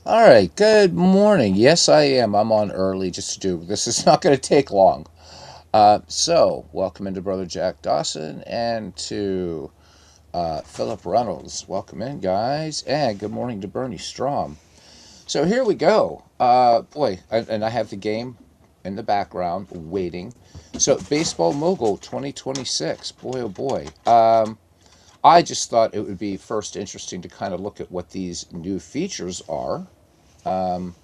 All right, good morning. Yes, I am. I'm on early just to do this. Is not going to take long. Welcome into Brother Jack Dawson and to Philip Reynolds. Welcome in, guys. And good morning to Bernie Strom. So here we go. And I have the game in the background waiting. So, Baseball Mogul 2026. Boy, oh boy. I just thought it would be first interesting to kind of look at what these new features are. Um,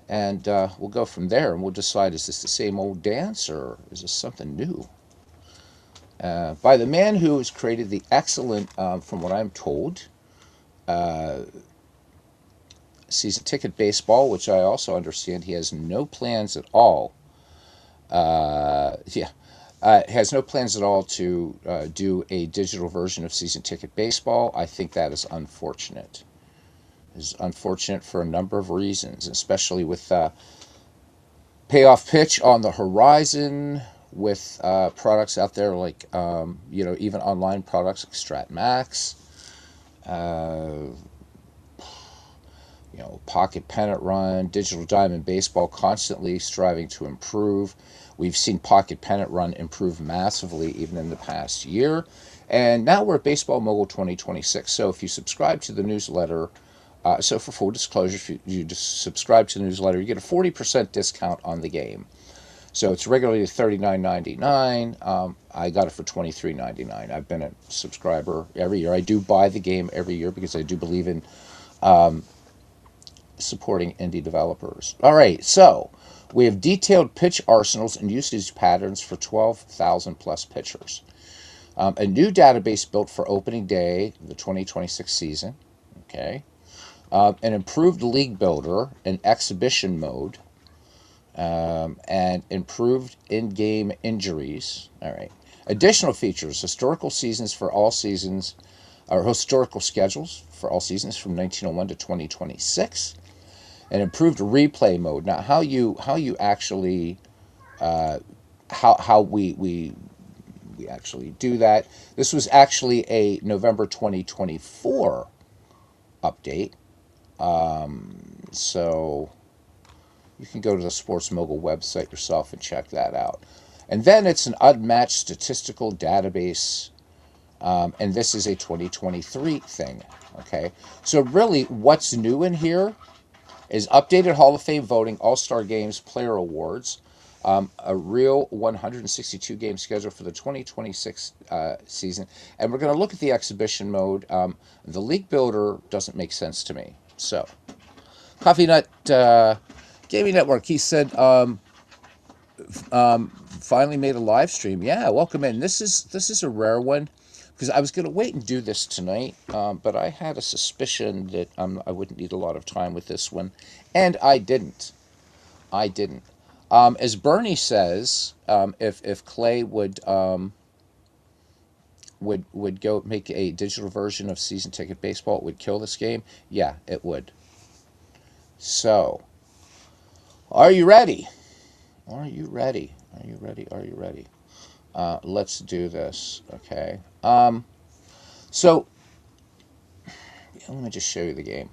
and we'll go from there and we'll decide, is this the same old dance or is this something new? By the man who has created the excellent, from what I'm told, uh, season ticket baseball, which I also understand he has no plans at all. Yeah, has no plans at all to do a digital version of season ticket baseball. I think that is unfortunate. Is unfortunate for a number of reasons, especially with payoff pitch on the horizon, with products out there like even online products like StratMax, uh, Pocket Pennant Run, Digital Diamond Baseball, constantly striving to improve. We've seen Pocket Pennant Run improve massively even in the past year. And now we're at Baseball Mogul 2026. So if you subscribe to the newsletter, so for full disclosure, if you just subscribe to the newsletter, you get a 40% discount on the game. So it's regularly $39.99. I got it for $23.99. I've been a subscriber every year. I do buy the game every year because I do believe in um, supporting indie developers. All right, so we have detailed pitch arsenals and usage patterns for 12,000 plus pitchers. A new database built for opening day, the 2026 season. Okay. An improved league builder, an exhibition mode, and improved in-game injuries. All right. Additional features: historical seasons for all seasons, or historical schedules for all seasons from 1901 to 2026. An improved replay mode. Now, how you actually how we actually do that. This was actually a November 2024 update. So you can go to the Sports Mogul website yourself and check that out. And then it's an unmatched statistical database, and this is a 2023 thing. Okay, so really, what's new in here is updated Hall of Fame voting, All Star games, player awards, a real 162 game schedule for the 2026 season, and we're going to look at the exhibition mode. The league builder doesn't make sense to me. So, Coffee Nut Gaming Network, he said, finally made a live stream. Yeah, welcome in. This is a rare one because I was going to wait and do this tonight, but I had a suspicion that I wouldn't need a lot of time with this one, and I didn't. I didn't. As Bernie says, if Clay would go make a digital version of season ticket baseball, it would kill this game. Yeah, it would. So, are you ready? Are you ready? Are you ready? Are you ready? Let's do this. Okay. So let me just show you the game.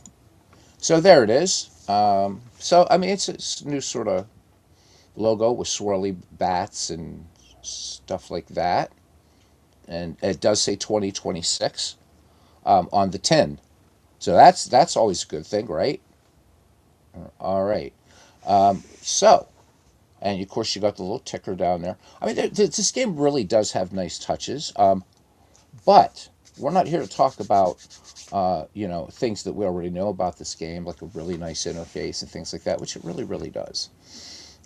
So there it is. So I mean, it's a new sort of logo with swirly bats and stuff like that, and it does say 2026 on the tin. So that's always a good thing, right? All right. So, and of course you got the little ticker down there. I mean, this game really does have nice touches. But we're not here to talk about, things that we already know about this game, like a really nice interface and things like that, which it really, really does.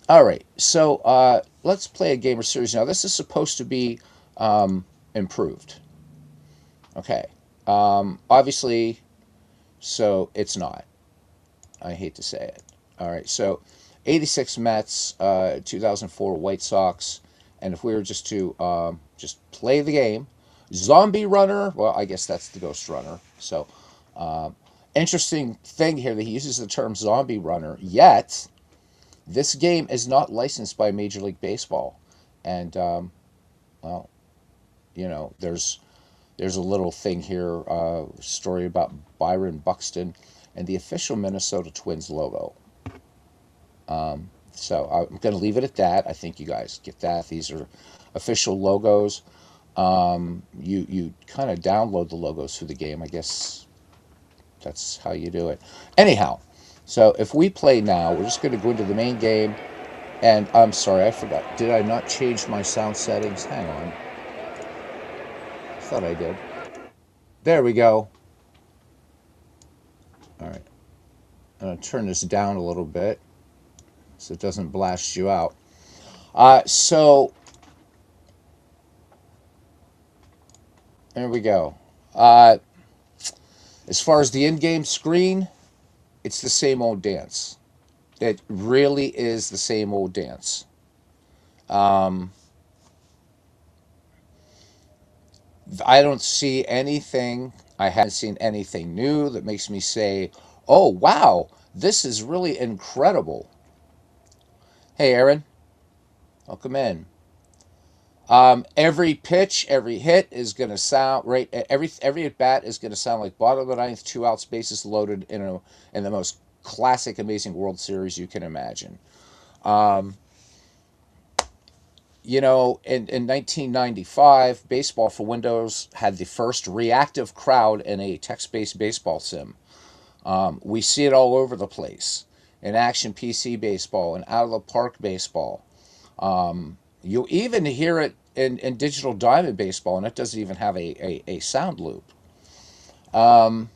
All right, so let's play a game or series now. This is supposed to be improved. Okay. Obviously, so it's not. I hate to say it. All right, so 86 Mets, 2004 White Sox, and if we were just to just play the game, Zombie Runner, well, I guess that's the Ghost Runner. So, um, interesting thing here that he uses the term Zombie Runner, yet this game is not licensed by Major League Baseball. And, well, there's a little thing here, story about Byron Buxton. and the official Minnesota Twins logo. So I'm going to leave it at that. I think you guys get that. These are official logos. You kind of download the logos through the game. I guess that's how you do it. Anyhow, so if we play now, we're just going to go into the main game. And I'm sorry, I forgot. Did I not change my sound settings? Hang on. I thought I did. There we go. All right. I'm going to turn this down a little bit so it doesn't blast you out. So there we go. As far as the in-game screen, it's the same old dance. It really is the same old dance. Um, I don't see anything. I haven't seen anything new that makes me say, "Oh wow, this is really incredible." Hey, Aaron, welcome in. Every pitch, every hit is going to sound right. Every at bat is going to sound like bottom of the ninth, 2 outs, bases loaded in the most classic, amazing World Series you can imagine. Um, in 1995, Baseball for Windows had the first reactive crowd in a text-based baseball sim. We see it all over the place in Action PC Baseball and Out of the Park Baseball. You even hear it in Digital Diamond Baseball, and it doesn't even have a sound loop. Um,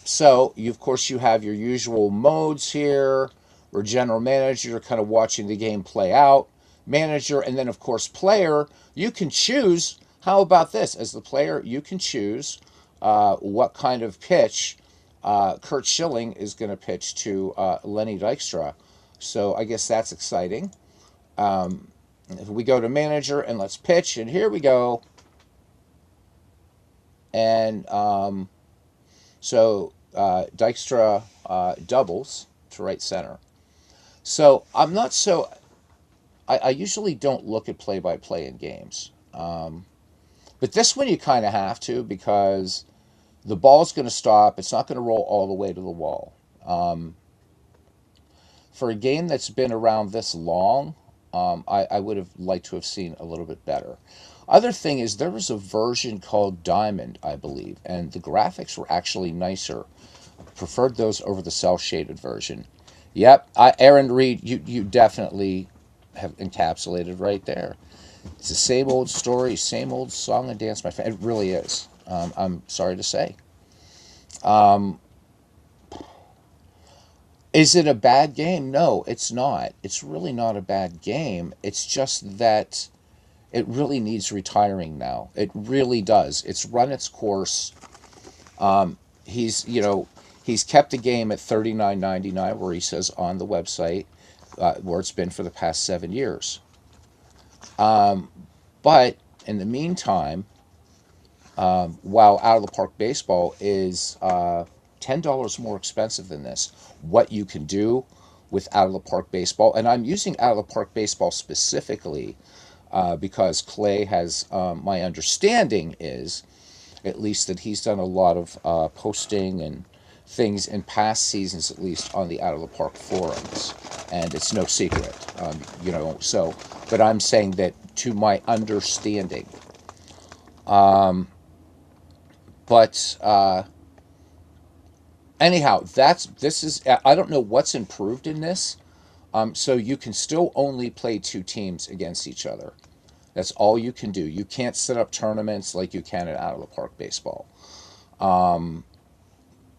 so, of course, you have your usual modes here, where general manager, you're kind of watching the game play out. Manager, and then, of course, player, you can choose. How about this? As the player, you can choose what kind of pitch Kurt Schilling is going to pitch to Lenny Dykstra. So I guess that's exciting. Um, if we go to manager and let's pitch, and here we go. And so Dykstra doubles to right center. So I'm not so. I usually don't look at play by play in games. But this one you kind of have to because the ball's going to stop. It's not going to roll all the way to the wall. Um, for a game that's been around this long, I would have liked to have seen a little bit better. Other thing is there was a version called Diamond, I believe, and the graphics were actually nicer. Preferred those over the cell shaded version. Yep, Aaron Reed, you definitely have encapsulated right there. It's the same old story, same old song and dance, my friend. It really is. I'm sorry to say. Um, is it a bad game? No, it's not. It's really not a bad game. It's just that it really needs retiring now. It really does. It's run its course. He's kept the game at $39.99, where he says on the website, where it's been for the past 7 years. Um, but in the meantime, while Out of the Park Baseball is $10 more expensive than this, what you can do with Out of the Park Baseball, and I'm using Out of the Park Baseball specifically because Clay has, my understanding is, at least that he's done a lot of posting and things in past seasons, at least on the Out of the Park forums, and it's no secret, So, but I'm saying that to my understanding, um, but anyhow, this is I don't know what's improved in this. So you can still only play two teams against each other. That's all you can do. You can't set up tournaments like you can in Out of the Park Baseball. Um,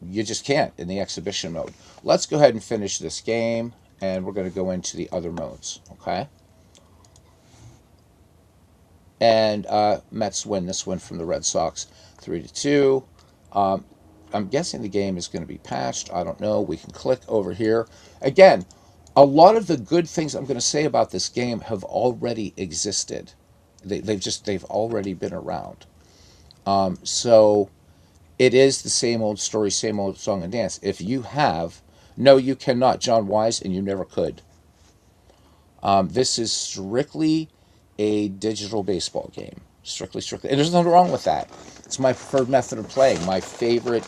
you just can't in the exhibition mode. Let's go ahead and finish this game, and we're going to go into the other modes. Okay. And Mets win this one from the Red Sox, 3-2. Um, I'm guessing the game is going to be patched. I don't know. We can click over here again. A lot of the good things I'm going to say about this game have already existed. They've already been around. So it is the same old story, same old song and dance. If you have, no, you cannot, John Wise, and you never could. This is strictly a digital baseball game. Strictly. And there's nothing wrong with that. It's my preferred method of playing. My favorite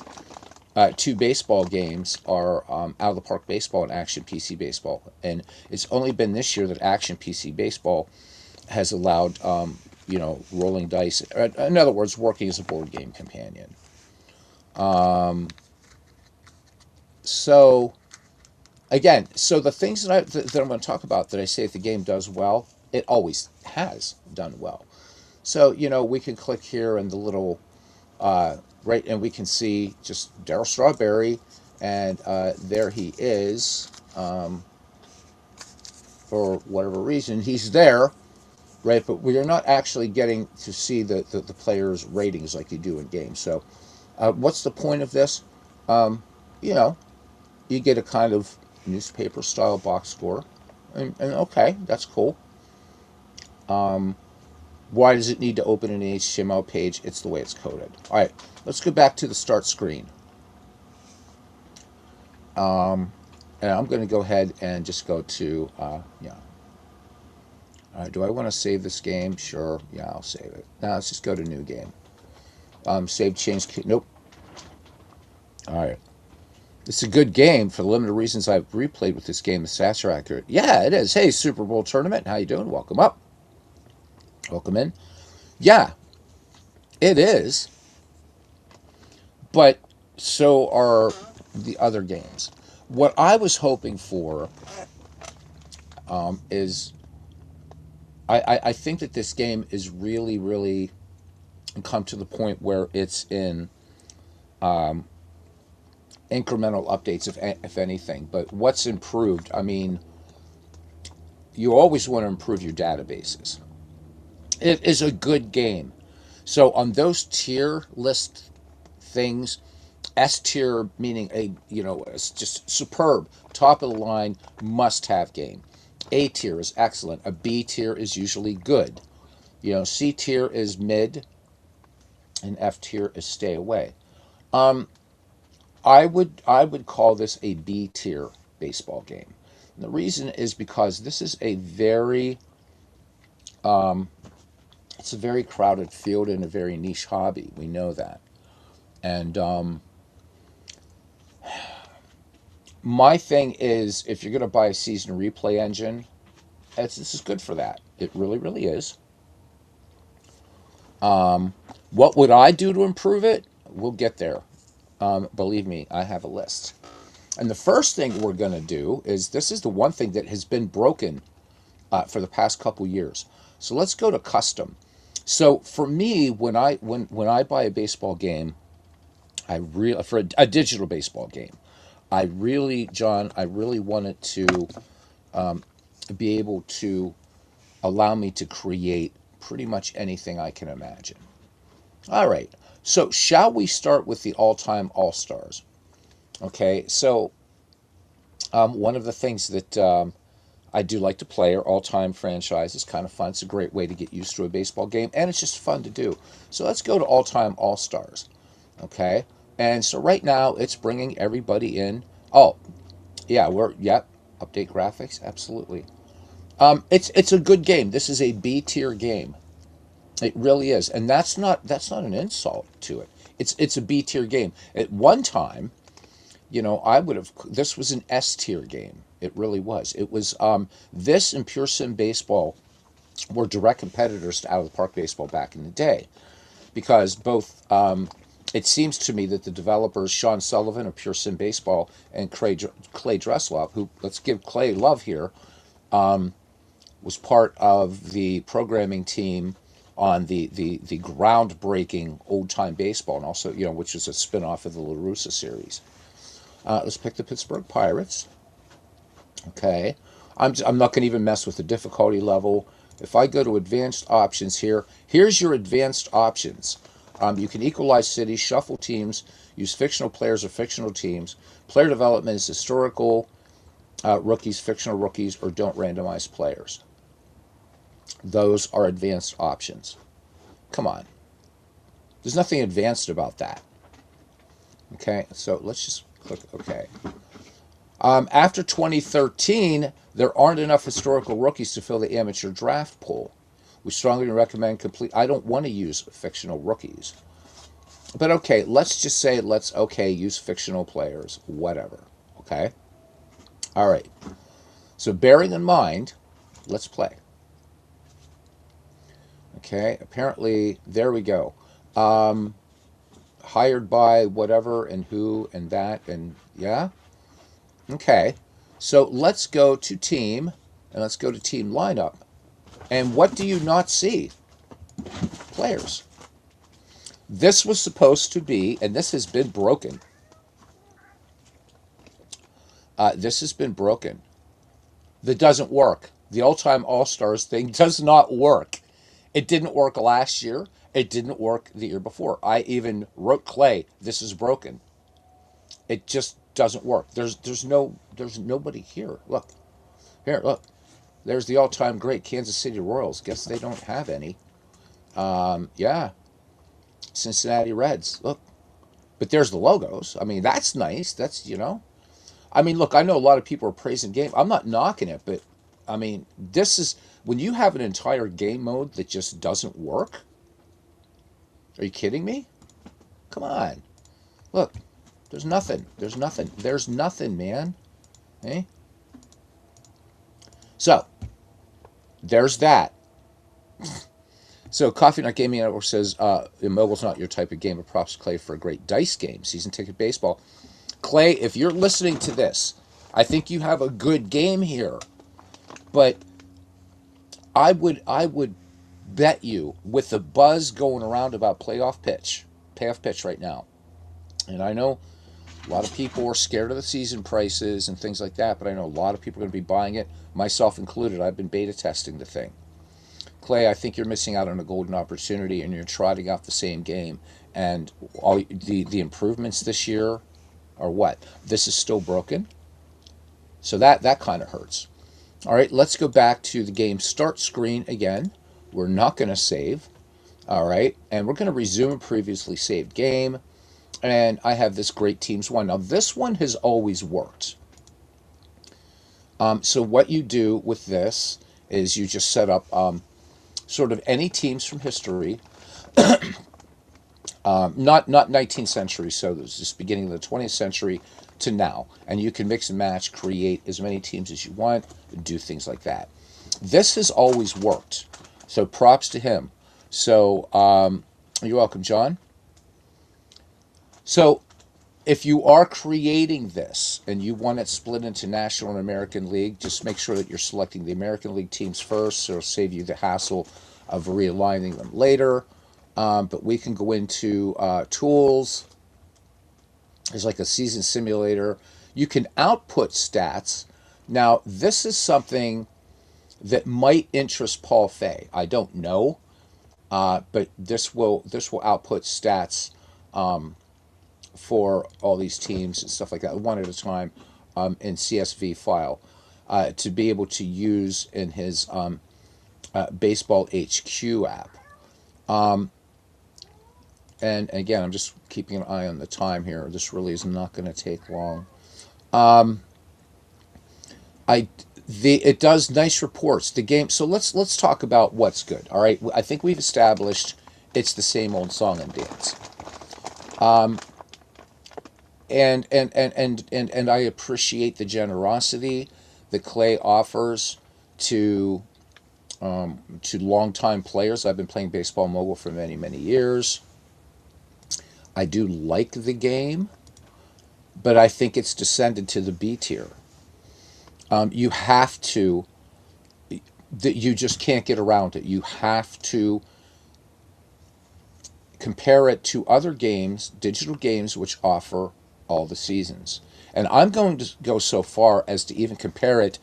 two baseball games are Out of the Park Baseball and Action PC Baseball. And it's only been this year that Action PC Baseball has allowed, rolling dice. In other words, working as a board game companion. So again, so the things that I'm going to talk about that I say if the game does well, it always has done well. So we can click here and the little right, and we can see just Daryl Strawberry, and there he is. For whatever reason, he's there, right? But we are not actually getting to see the players' ratings like you do in games. So, what's the point of this? Um, you know, you get a kind of newspaper style box score, and okay, that's cool. Why does it need to open an HTML page? It's the way it's coded. All right, let's go back to the start screen. And I'm going to go ahead and just go to, yeah. All right, do I want to save this game? Sure. Yeah, I'll save it. Now let's just go to new game. Save, change. Nope. All right. It's a good game for the limited reasons I've replayed with this game. The stats are accurate. Yeah, it is. Hey, Super Bowl tournament. How you doing? Welcome up. Welcome in. Yeah, it is. But so are the other games. What I was hoping for is I think that this game is really, really come to the point where it's in incremental updates, if anything. But what's improved? I mean, you always want to improve your databases. It is a good game. So on those tier list things, S tier meaning it's just superb, top of the line, must have game. A tier is excellent. A B tier is usually good. C tier is mid, and F tier is stay away. I would call this a B tier baseball game. And the reason is because this is it's a very crowded field and a very niche hobby. We know that. And my thing is, if you're going to buy a season replay engine, this is good for that. It really, really is. What would I do to improve it? We'll get there. Believe me, I have a list. And the first thing we're going to do is this is the one thing that has been broken for the past couple years. So let's go to custom. So for me, when I buy a baseball game, for a digital baseball game, John, I really want it to be able to allow me to create pretty much anything I can imagine. All right. So shall we start with the all-time all-stars? Okay. So one of the things that I do like to play are all-time franchises. Kind of fun. It's a great way to get used to a baseball game, and it's just fun to do. So let's go to all-time all-stars. Okay. And so right now it's bringing everybody in. Oh, yeah, update graphics, absolutely. It's a good game. This is a B tier game. It really is, and that's not an insult to it. It's a B tier game. At one time, I would have. This was an S tier game. It really was. It was this and Pure Sim Baseball were direct competitors to Out of the Park Baseball back in the day, because both. It seems to me that the developers Sean Sullivan of Pure Sim Baseball and Clay Dreslov, who, let's give Clay love here, was part of the programming team on the groundbreaking Old Time Baseball, and also, which is a spin-off of the La Russa series. Let's pick the Pittsburgh Pirates. Okay. I'm not going to even mess with the difficulty level. If I go to advanced options here, here's your advanced options. You can equalize cities, shuffle teams, use fictional players or fictional teams. Player development is historical rookies, fictional rookies, or don't randomize players. Those are advanced options. Come on. There's nothing advanced about that. Okay, so let's just click OK. After 2013, there aren't enough historical rookies to fill the amateur draft pool. We strongly recommend complete. I don't want to use fictional rookies. But okay, let's just say let's okay use fictional players, whatever. Okay, all right. So bearing in mind, let's play. Okay, apparently there we go. Um, Hired by whatever and who and that and yeah. Okay, so let's go to team and let's go to team lineup. And what do you not see? Players. This was supposed to be, and this has been broken. This has been broken. That doesn't work. The all-time All-Stars thing does not work. It didn't work last year. It didn't work the year before. I even wrote Clay, this is broken. It just doesn't work. There's nobody here. Look. Here, look. There's the all-time great Kansas City Royals. Guess they don't have any. Yeah. Cincinnati Reds. Look. But there's the logos. I mean, that's nice. That's. I mean, look, I know a lot of people are praising game. I'm not knocking it, but I mean, this is when you have an entire game mode that just doesn't work. Are you kidding me? Come on. Look, there's nothing. There's nothing. There's nothing, man. Eh? So, there's that. So, Coffee Nut Gaming Network says, Mogul's not your type of game, but props Clay for a great dice game. Season ticket baseball. Clay, if you're listening to this, I think you have a good game here. But I would bet you with the buzz going around about payoff pitch right now. And I know a lot of people are scared of the season prices and things like that, but I know a lot of people are going to be buying it, myself included. I've been beta testing the thing. Clay, I think you're missing out on a golden opportunity, and you're trotting out the same game. And all the improvements this year are what? This is still broken. So that kind of hurts. All right, let's go back to the game start screen again. We're not going to save. All right, and we're going to resume a previously saved game. And I have this great teams one. Now, this one has always worked. So what you do with this is you just set up sort of any teams from history, not 19th century, so this is just beginning of the 20th century to now. And you can mix and match, create as many teams as you want, do things like that. This has always worked. So props to him. So you're welcome, John. So if you are creating this and you want it split into National and American League, just make sure that you're selecting the American League teams first, so it'll save you the hassle of realigning them later. But we can go into tools. There's like a season simulator. You can output stats. Now, this is something that might interest Paul Fay. I don't know, but this will output stats for all these teams and stuff like that, one at a time, in CSV file, to be able to use in his Baseball HQ app. And again, I'm just keeping an eye on the time here. This really is not going to take long. It does nice reports. The game. So let's talk about what's good. All right, I think we've established it's the same old song and dance. And I appreciate the generosity that Clay offers to longtime players. I've been playing Baseball Mogul for many years. I do like the game, but I think it's descended to the B tier. You have to, that you just can't get around it. You have to compare it to other games, digital games, which offer all the seasons. And I'm going to go so far as to even compare it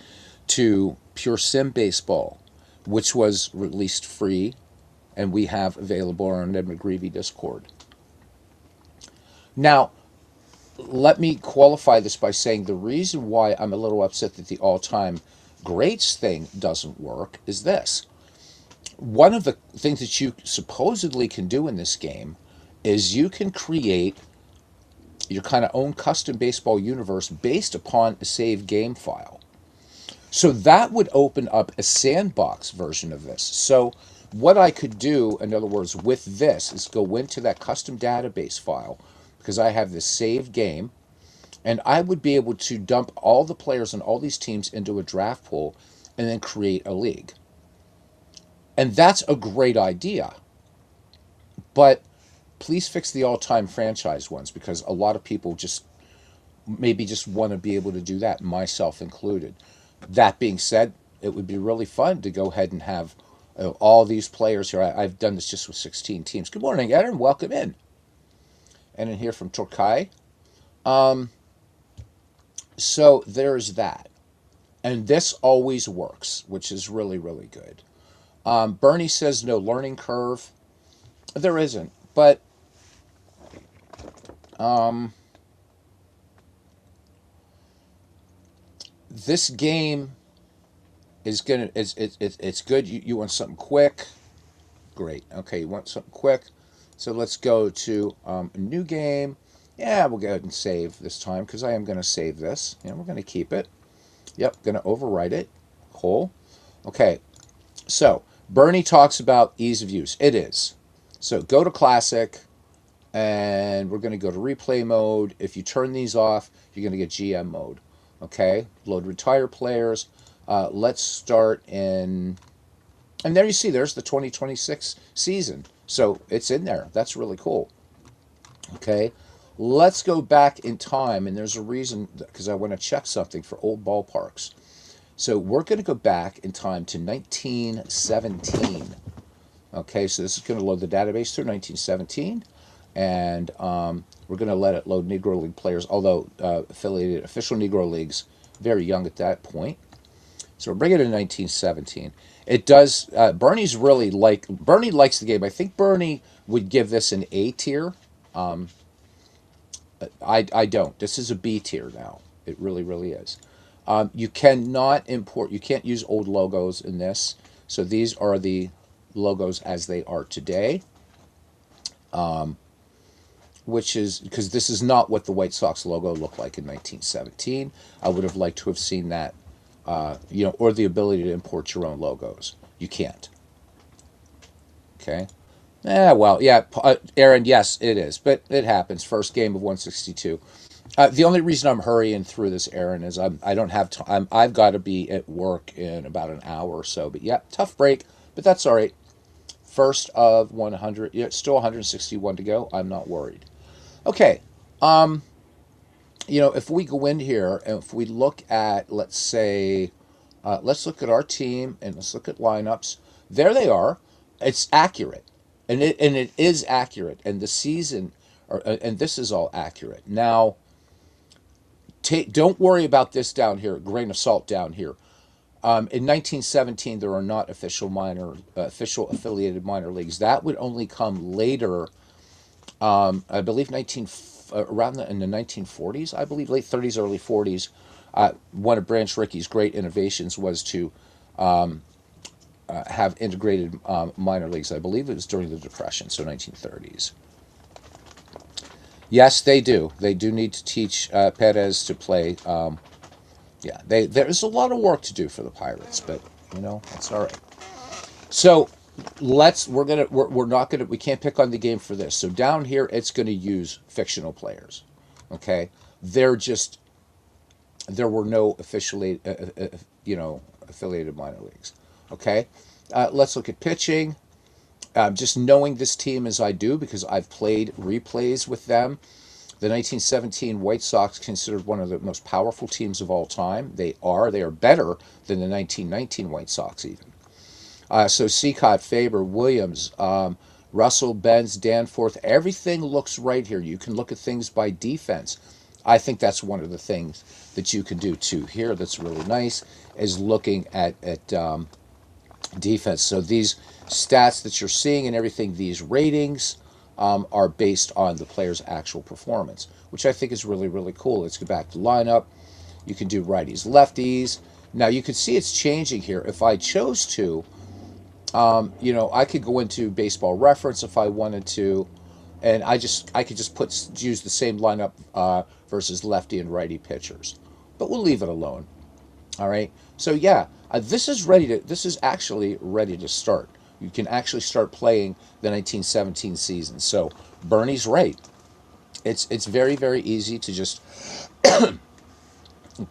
to Pure Sim Baseball, which was released free, and we have available on our Ed McGreevy Discord. Now, let me qualify this by saying the reason why I'm a little upset that the all-time greats thing doesn't work is this. One of the things that you supposedly can do in this game is you can create your kind of own custom baseball universe based upon a saved game file. So that would open up a sandbox version of this. So what I could do, in other words, with this is go into that custom database file because I have this saved game, and I would be able to dump all the players and all these teams into a draft pool and then create a league. And that's a great idea. But please fix the all-time franchise ones because a lot of people just maybe just want to be able to do that, myself included. That being said, it would be really fun to go ahead and have all these players here. I've done this just with 16 teams. Good morning, Aaron. Welcome in. And in here from Turkey. So there's that. And this always works, which is really, really good. Bernie says no learning curve. There isn't. But this game is gonna it's good. You want something quick? Great. Okay, you want something quick. So let's go to a new game. Yeah, we'll go ahead and save this time because I am going to save this. Yeah, we're going to keep it. Yep, going to overwrite it. Cool. Okay, so Bernie talks about ease of use. It is. So go to Classic, and we're going to go to Replay mode. If you turn these off, you're going to get GM mode. Okay, load retire players. Let's start in... And there you see, there's the 2026 season. So it's in there. That's really cool. Okay, let's go back in time. And there's a reason, because I want to check something for old ballparks. So we're going to go back in time to 1917. Okay, so this is going to load the database through 1917. And we're going to let it load Negro League players, although affiliated official Negro Leagues, very young at that point. So we're bringing it in 1917. It does. Bernie likes the game. I think Bernie would give this an A tier. I don't. This is a B tier now. It really, really is. You cannot import. You can't use old logos in this. So these are the logos as they are today. Which is because this is not what the White Sox logo looked like in 1917. I would have liked to have seen that. Or the ability to import your own logos. You can't. Okay. Well, yeah, Aaron, yes, it is. But it happens. First game of 162. The only reason I'm hurrying through this, Aaron, is I don't have time. I've got to be at work in about an hour or so. But yeah, tough break. But that's all right. First of 100. Yeah, still 161 to go. I'm not worried. Okay. If we go in here and if we look at, let's say, let's look at our team and let's look at lineups. There they are. It's accurate, and it is accurate. And the season, and this is all accurate. Now, don't worry about this down here. Grain of salt down here. In 1917, there are not official affiliated minor leagues. That would only come later. I believe in the 1940s, I believe, late 30s, early 40s, one of Branch Rickey's great innovations was to have integrated minor leagues. I believe it was during the Depression, so 1930s. Yes, they do. They do need to teach Perez to play. There's a lot of work to do for the Pirates, but that's all right. So we can't pick on the game for this. So down here, it's going to use fictional players. Okay, there were no affiliated minor leagues. Okay, let's look at pitching. Just knowing this team as I do, because I've played replays with them. The 1917 White Sox considered one of the most powerful teams of all time. They are better than the 1919 White Sox even. So Seacott, Faber, Williams, Russell, Benz, Danforth, everything looks right here. You can look at things by defense. I think that's one of the things that you can do too here that's really nice, is looking at defense. So these stats that you're seeing and everything, these ratings are based on the player's actual performance, which I think is really, really cool. Let's go back to lineup. You can do righties, lefties. Now you can see it's changing here. If I chose to, I could go into Baseball Reference if I wanted to, and I could just use the same lineup versus lefty and righty pitchers. But we'll leave it alone. All right. So yeah, this is actually ready to start. You can actually start playing the 1917 season. So Bernie's right. It's very, very easy to just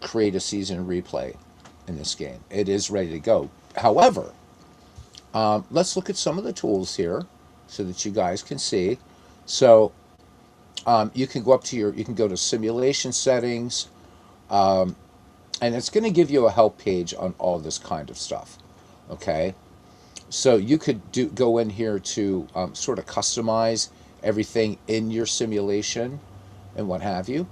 create a season replay in this game. It is ready to go. However, let's look at some of the tools here so that you guys can see. So you can go up to you can go to simulation settings, and it's going to give you a help page on all this kind of stuff. Okay, so you could go in here to sort of customize everything in your simulation and what have you.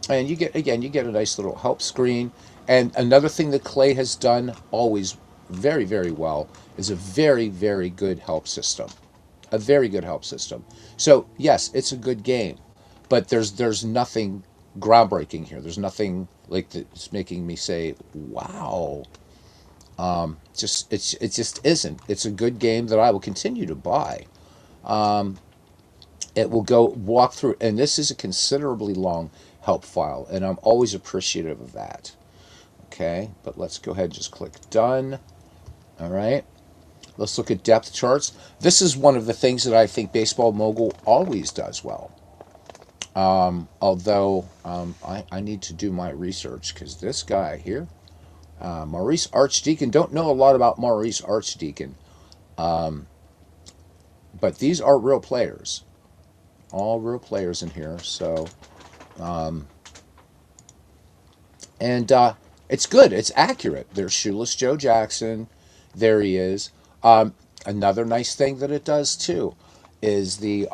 And you get a nice little help screen. And another thing that Clay has done always very, very well is a very, very good help system. A very good help system. So yes, it's a good game, but there's nothing groundbreaking here. There's nothing like that's making me say, "Wow." It just isn't. It's a good game that I will continue to buy. It will go walk through, and this is a considerably long help file, and I'm always appreciative of that. Okay, but let's go ahead and just click done. All right, let's look at depth charts. This is one of the things that I think Baseball Mogul always does well. Although I need to do my research because this guy here, Maurice Archdeacon, don't know a lot about Maurice Archdeacon, but these are real players. All real players in here. So, and it's good. It's accurate. There's Shoeless Joe Jackson. There he is. Another nice thing that it does too is the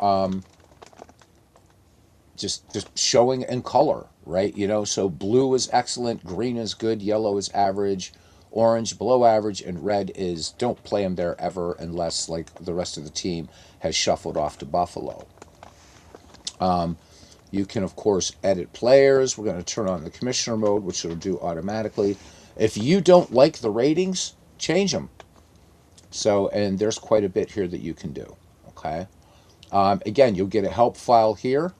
just showing in color, right? You know, so blue is excellent, green is good, yellow is average, orange below average, and red is don't play them there ever unless like the rest of the team has shuffled off to Buffalo. You can, of course, edit players. We're going to turn on the commissioner mode, which it'll do automatically. If you don't like the ratings, change them. So, and there's quite a bit here that you can do. Okay. Again, you'll get a help file here.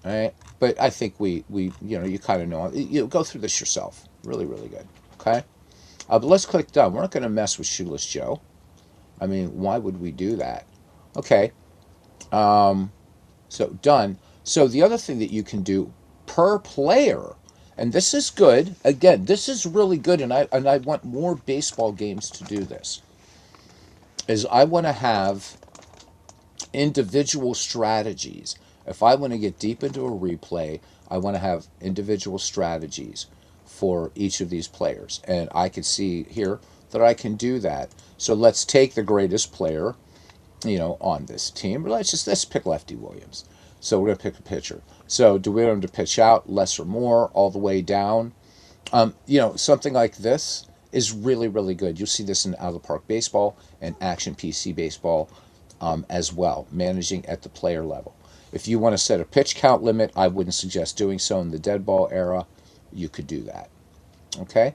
All right. But I think we you kind of know. You go through this yourself. Really, really good. Okay. But let's click done. We're not going to mess with Shoeless Joe. I mean, why would we do that? Okay. So done. So the other thing that you can do per player, and this is good. Again, this is really good, and I want more baseball games to do this. Is I want to have individual strategies. If I want to get deep into a replay, I want to have individual strategies for each of these players, and I can see here that I can do that. So let's take the greatest player, on this team. Let's pick Lefty Williams. So we're going to pick a pitcher. So do we want him to pitch out less or more, all the way down? Something like this is really, really good. You'll see this in Out of the Park Baseball and Action PC Baseball as well, managing at the player level. If you want to set a pitch count limit, I wouldn't suggest doing so in the dead ball era. You could do that. Okay?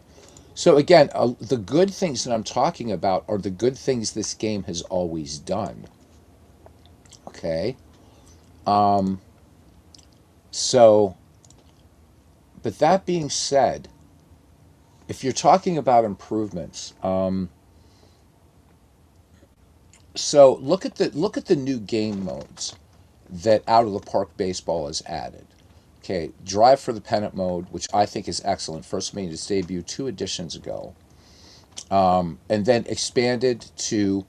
So again, the good things that I'm talking about are the good things this game has always done. Okay? So, but that being said, if you're talking about improvements, so look at the new game modes that Out of the Park Baseball has added. Okay, Drive for the Pennant mode, which I think is excellent. First made its debut 2 editions ago, and then expanded to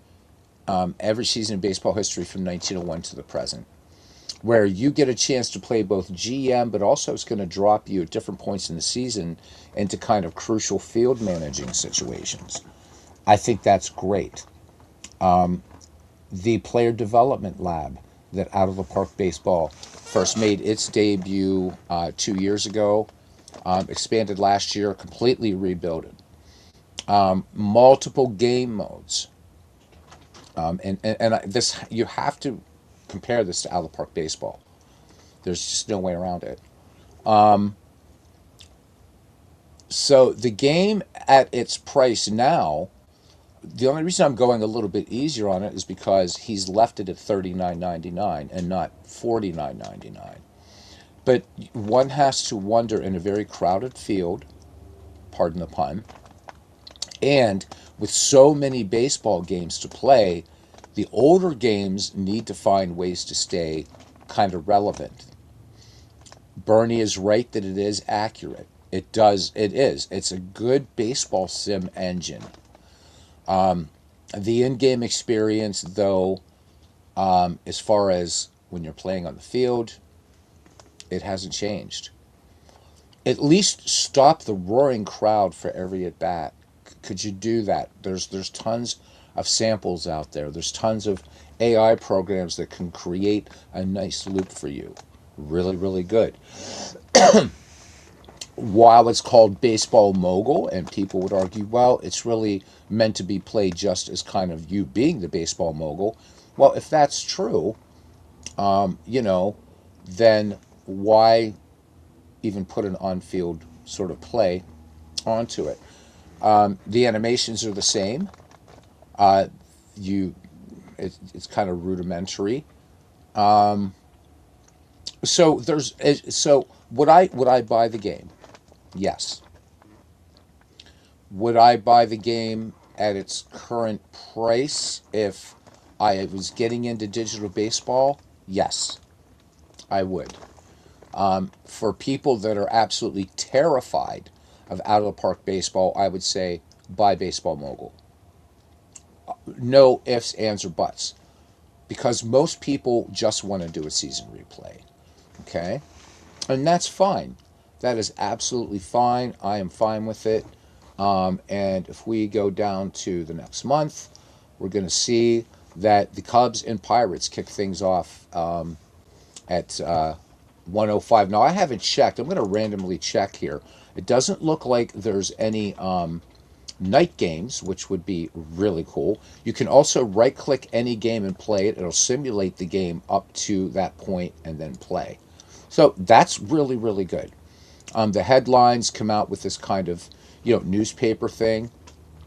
every season in baseball history from 1901 to the present, where you get a chance to play both GM, but also it's going to drop you at different points in the season into kind of crucial field managing situations. I think that's great. The Player Development Lab that Out of the Park Baseball first made its debut 2 years ago, expanded last year, completely rebuilt it. Multiple game modes. And this, you have to compare this to Out of the Park Baseball. There's just no way around it. So the game at its price now, the only reason I'm going a little bit easier on it is because he's left it at $39.99 and not $49.99. But one has to wonder, in a very crowded field, pardon the pun, And with so many baseball games to play, the older games need to find ways to stay kind of relevant. Bernie is right that it is accurate. It is. It's a good baseball sim engine. The in game experience, though, as far as when you're playing on the field, it hasn't changed. At least stop the roaring crowd for every at bat. Could you do that? There's tons of samples out there. There's tons of AI programs that can create a nice loop for you. Really, really good. While it's called Baseball Mogul, and people would argue, well, it's really meant to be played just as kind of you being the baseball mogul. Well, if that's true, you know, then why even put an on-field sort of play onto it? The animations are the same. Uh, you, it's kind of rudimentary. So would I buy the game? Yes. Would I buy the game at its current price if I was getting into digital baseball? Yes, I would. For people that are absolutely terrified of out of the park baseball, I would say buy Baseball Mogul. No ifs, ands, or buts. Because most people just want to do a season replay. Okay? And that's fine. That is absolutely fine. I am fine with it. And if we go down to the next month, we're going to see that the Cubs and Pirates kick things off at 105. Now, I haven't checked. I'm going to randomly check here. It doesn't look like there's any night games, which would be really cool. You can also right-click any game and play it. It'll simulate the game up to that point and then play. So that's really, really good. The headlines come out with this kind of, newspaper thing.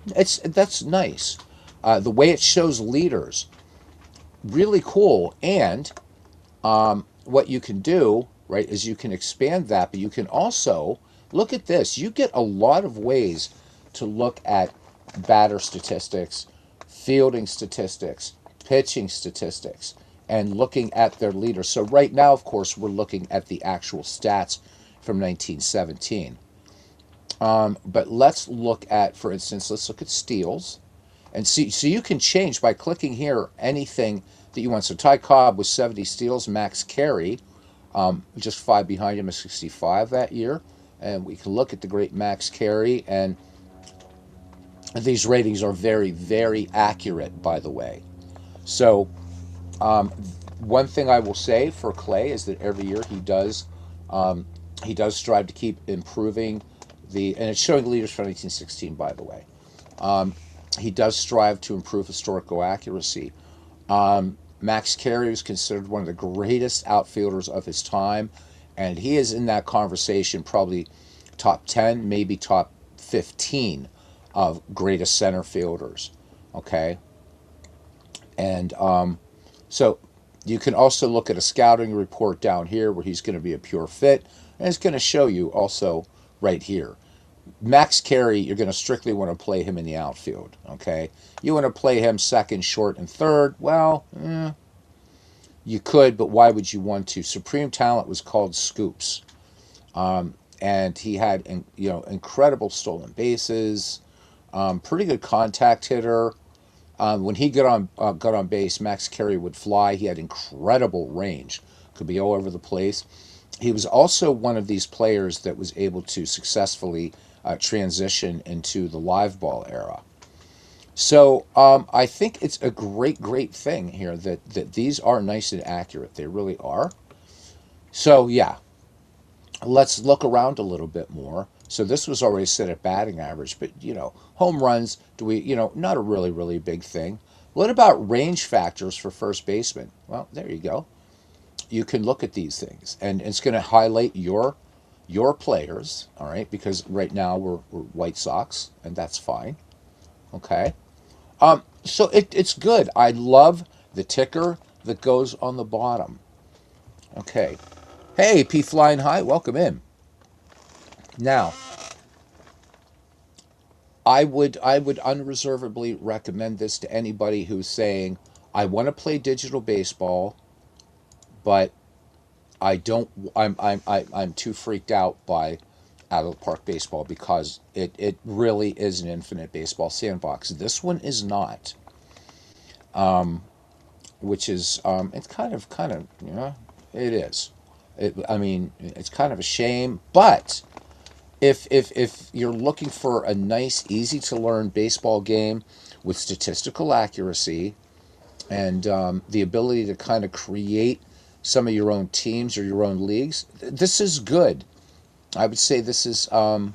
That's nice. The way it shows leaders, really cool. And what you can do, right, is you can expand that, but you can also look at this. You get a lot of ways to look at batter statistics, fielding statistics, pitching statistics, and looking at their leaders. So right now, of course, we're looking at the actual stats from 1917. But let's look at, for instance, let's look at steals and see. So you can change by clicking here anything that you want. So Ty Cobb was 70 steals, Max Carey, just five behind him, is 65 that year. And we can look at the great Max Carey, and these ratings are very, very accurate, by the way. So one thing I will say for Clay is that every year he does strive to keep improving and it's showing leaders from 1916, by the way. He does strive to improve historical accuracy. Max Carey is considered one of the greatest outfielders of his time, and he is in that conversation, probably top 10, maybe top 15 of greatest center fielders. Okay? And so you can also look at a scouting report down here where he's going to be a pure fit, and it's going to show you also right here. Max Carey, you're going to strictly want to play him in the outfield, okay? You want to play him second, short, and third. Well, you could, but why would you want to? Supreme talent was called Scoops, and he had incredible stolen bases, pretty good contact hitter. When he got on base, Max Carey would fly. He had incredible range, could be all over the place. He was also one of these players that was able to successfully transition into the live ball era. So I think it's a great, great thing here that these are nice and accurate. They really are. So yeah, let's look around a little bit more. So this was already set at batting average, but home runs, not a really, really big thing. What about range factors for first baseman? Well, there you go. You can look at these things, and it's going to highlight your players, all right? Because right now we're White Sox, and that's fine. Okay. So it's good. I love the ticker that goes on the bottom. Okay. Hey, P Flying High, welcome in. Now, I would unreservedly recommend this to anybody who's saying, I want to play digital baseball, but I don't. I'm too freaked out by out of the park baseball because it really is an infinite baseball sandbox. This one is not, which is it's kind of it is. I mean, it's kind of a shame, but if you're looking for a nice, easy to learn baseball game with statistical accuracy and the ability to kind of create some of your own teams or your own leagues, this is good. I would say this is, you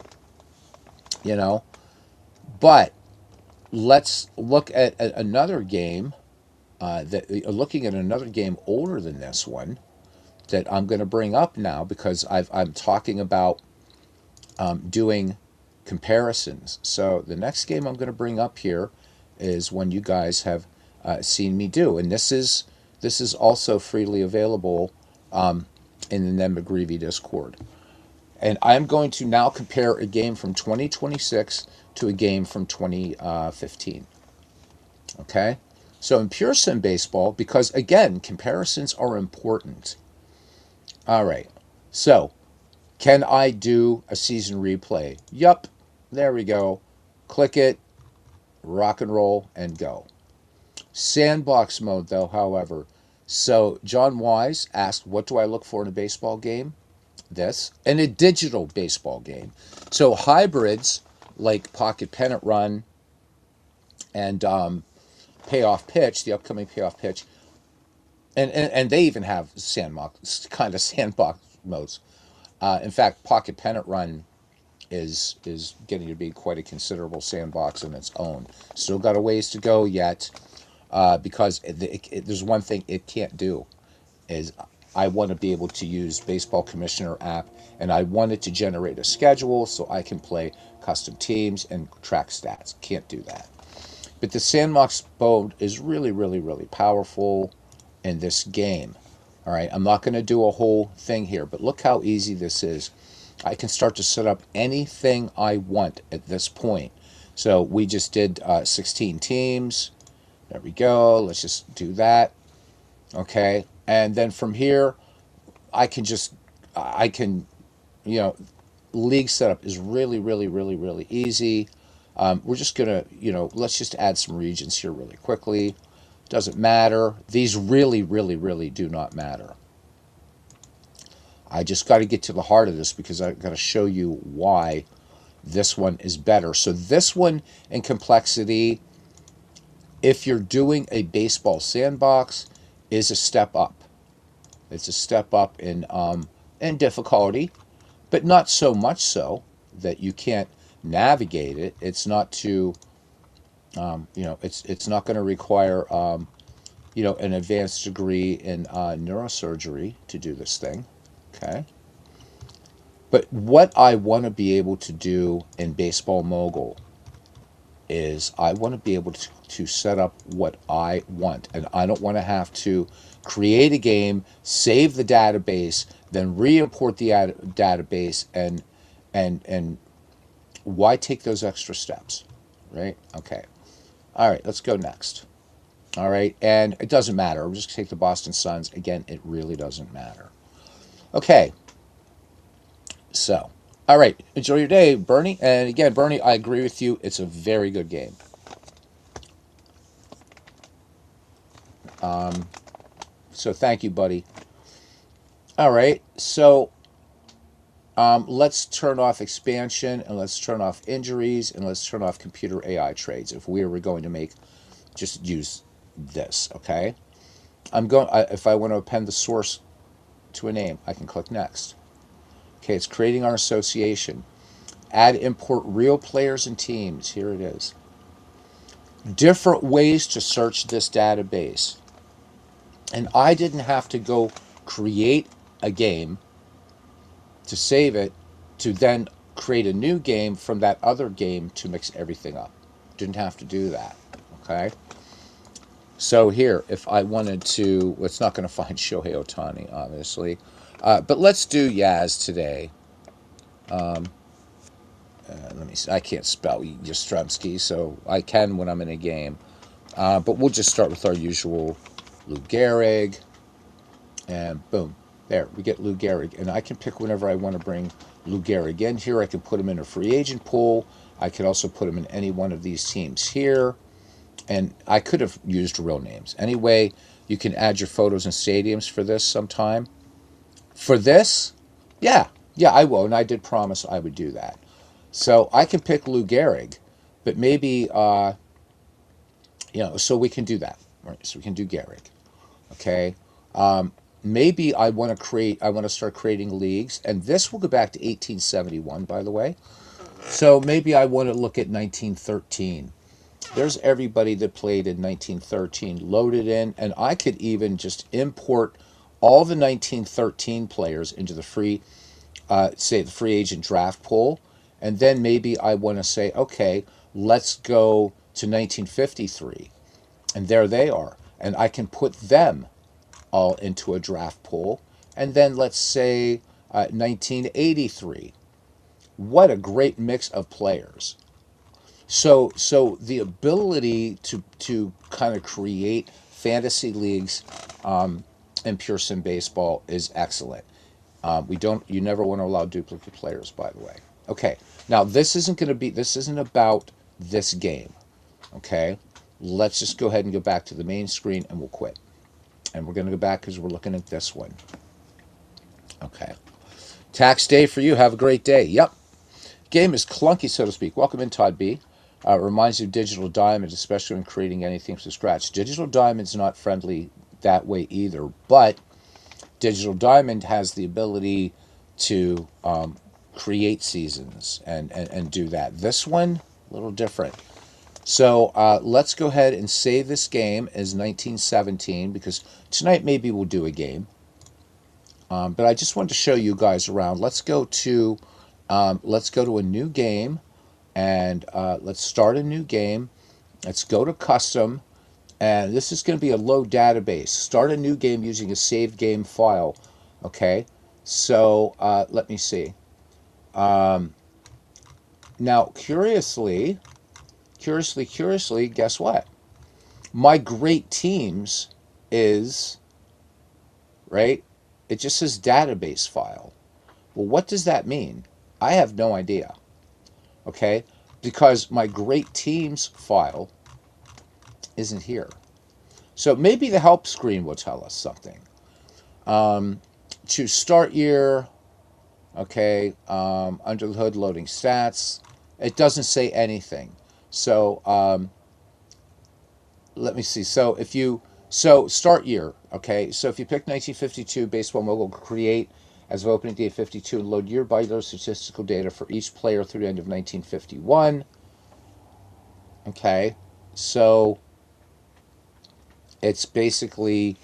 know, but let's look at another game looking at another game older than this one that I'm going to bring up now because I'm talking about doing comparisons. So the next game I'm going to bring up here is one you guys have seen me do, and this is also freely available in the Ned McGreevy Discord. And I'm going to now compare a game from 2026 to a game from 2015. Okay? So in Pure Sim Baseball, because again, comparisons are important. All right. So, can I do a season replay? Yup. There we go. Click it, rock and roll, and go. Sandbox mode, though, however. So, John Wise asked, what do I look for in a baseball game? This. And a digital baseball game. So, hybrids like Pocket Pennant Run and Payoff Pitch, the upcoming Payoff Pitch, and they even have sandbox modes. In fact, Pocket Pennant Run is getting to be quite a considerable sandbox in its own. Still got a ways to go yet, because there's one thing it can't do is I want to be able to use Baseball Commissioner app, and I want it to generate a schedule so I can play custom teams and track stats. Can't do that. But the sandbox mode is really, really, really powerful in this game. All right, I'm not going to do a whole thing here, but look how easy this is. I can start to set up anything I want at this point. So we just did 16 teams. There we go. Let's just do that. Okay, and then from here, I can, league setup is really, really, really, really easy. We're just gonna, let's just add some regions here really quickly. Doesn't matter. These really, really, really do not matter. I just got to get to the heart of this because I've got to show you why this one is better. So this one in complexity, if you're doing a baseball sandbox, is a step up. It's a step up in difficulty, but not so much so that you can't navigate it. It's not too, it's not going to require, an advanced degree in neurosurgery to do this thing. Okay. But what I want to be able to do in Baseball Mogul is I want to be able to set up what I want. And I don't want to have to create a game, save the database, then re-import the database, and why take those extra steps, right? Okay. All right, let's go next. All right, and it doesn't matter. We're just going to take the Boston Suns. Again, it really doesn't matter. Okay. So, all right. Enjoy your day, Bernie. And again, Bernie, I agree with you. It's a very good game. So thank you, buddy. All right. So let's turn off expansion, and let's turn off injuries, and let's turn off computer AI trades if we were going to just use this, okay? If I want to append the source to a name, I can click next. Okay, it's creating our association. Add, import real players and teams. Here it is. Different ways to search this database. And I didn't have to go create a game to save it, to then create a new game from that other game to mix everything up. Didn't have to do that, okay? So here, if I wanted to, well, it's not going to find Shohei Ohtani, obviously. But let's do Yaz today. let me see. I can't spell Yastrzemski, so I can when I'm in a game. But we'll just start with our usual Lou Gehrig, and boom, there we get Lou Gehrig, and I can pick whenever I want to bring Lou Gehrig in here. I can put him in a free agent pool. I could also put him in any one of these teams here, and I could have used real names. Anyway, you can add your photos and stadiums for this sometime. For this, yeah, I will, and I did promise I would do that. So I can pick Lou Gehrig, but maybe so we can do that. Right? So we can do Gehrig. Okay. Maybe I want to create. I want to start creating leagues, and this will go back to 1871, by the way. So maybe I want to look at 1913. There's everybody that played in 1913 loaded in, and I could even just import all the 1913 players into the say the free agent draft pool, and then maybe I want to say, okay, let's go to 1953, and there they are, and I can put them all into a draft pool, and then let's say 1983. What a great mix of players. So the ability to kind of create fantasy leagues in pure sim baseball is excellent. You never want to allow duplicate players, by the way. Okay, now this isn't about this game. Okay, let's just go ahead and go back to the main screen and we'll quit. And we're going to go back because we're looking at this one. Okay, tax day for you. Have a great day. Yep, game is clunky, so to speak. Welcome in, Todd B. Reminds you of Digital Diamond, especially when creating anything from scratch. Digital Diamond's not friendly that way either, but Digital Diamond has the ability to create seasons and do that. This one, a little different. So let's go ahead and save this game as 1917 because tonight maybe we'll do a game. But I just wanted to show you guys around. Let's go to a new game, and let's start a new game. Let's go to custom, and this is going to be a low database. Start a new game using a saved game file. Okay, so let me see. Now, curiously, guess what? My great teams is right. It just says database file. Well, what does that mean? I have no idea. Okay, because my great teams file isn't here. So maybe the help screen will tell us something. Choose start year. Okay, under the hood, loading stats. It doesn't say anything. So let me see. So start year. Okay, so if you pick 1952, Baseball Mogul create as of opening day 52 and load year by year statistical data for each player through the end of 1951. Okay, so it's basically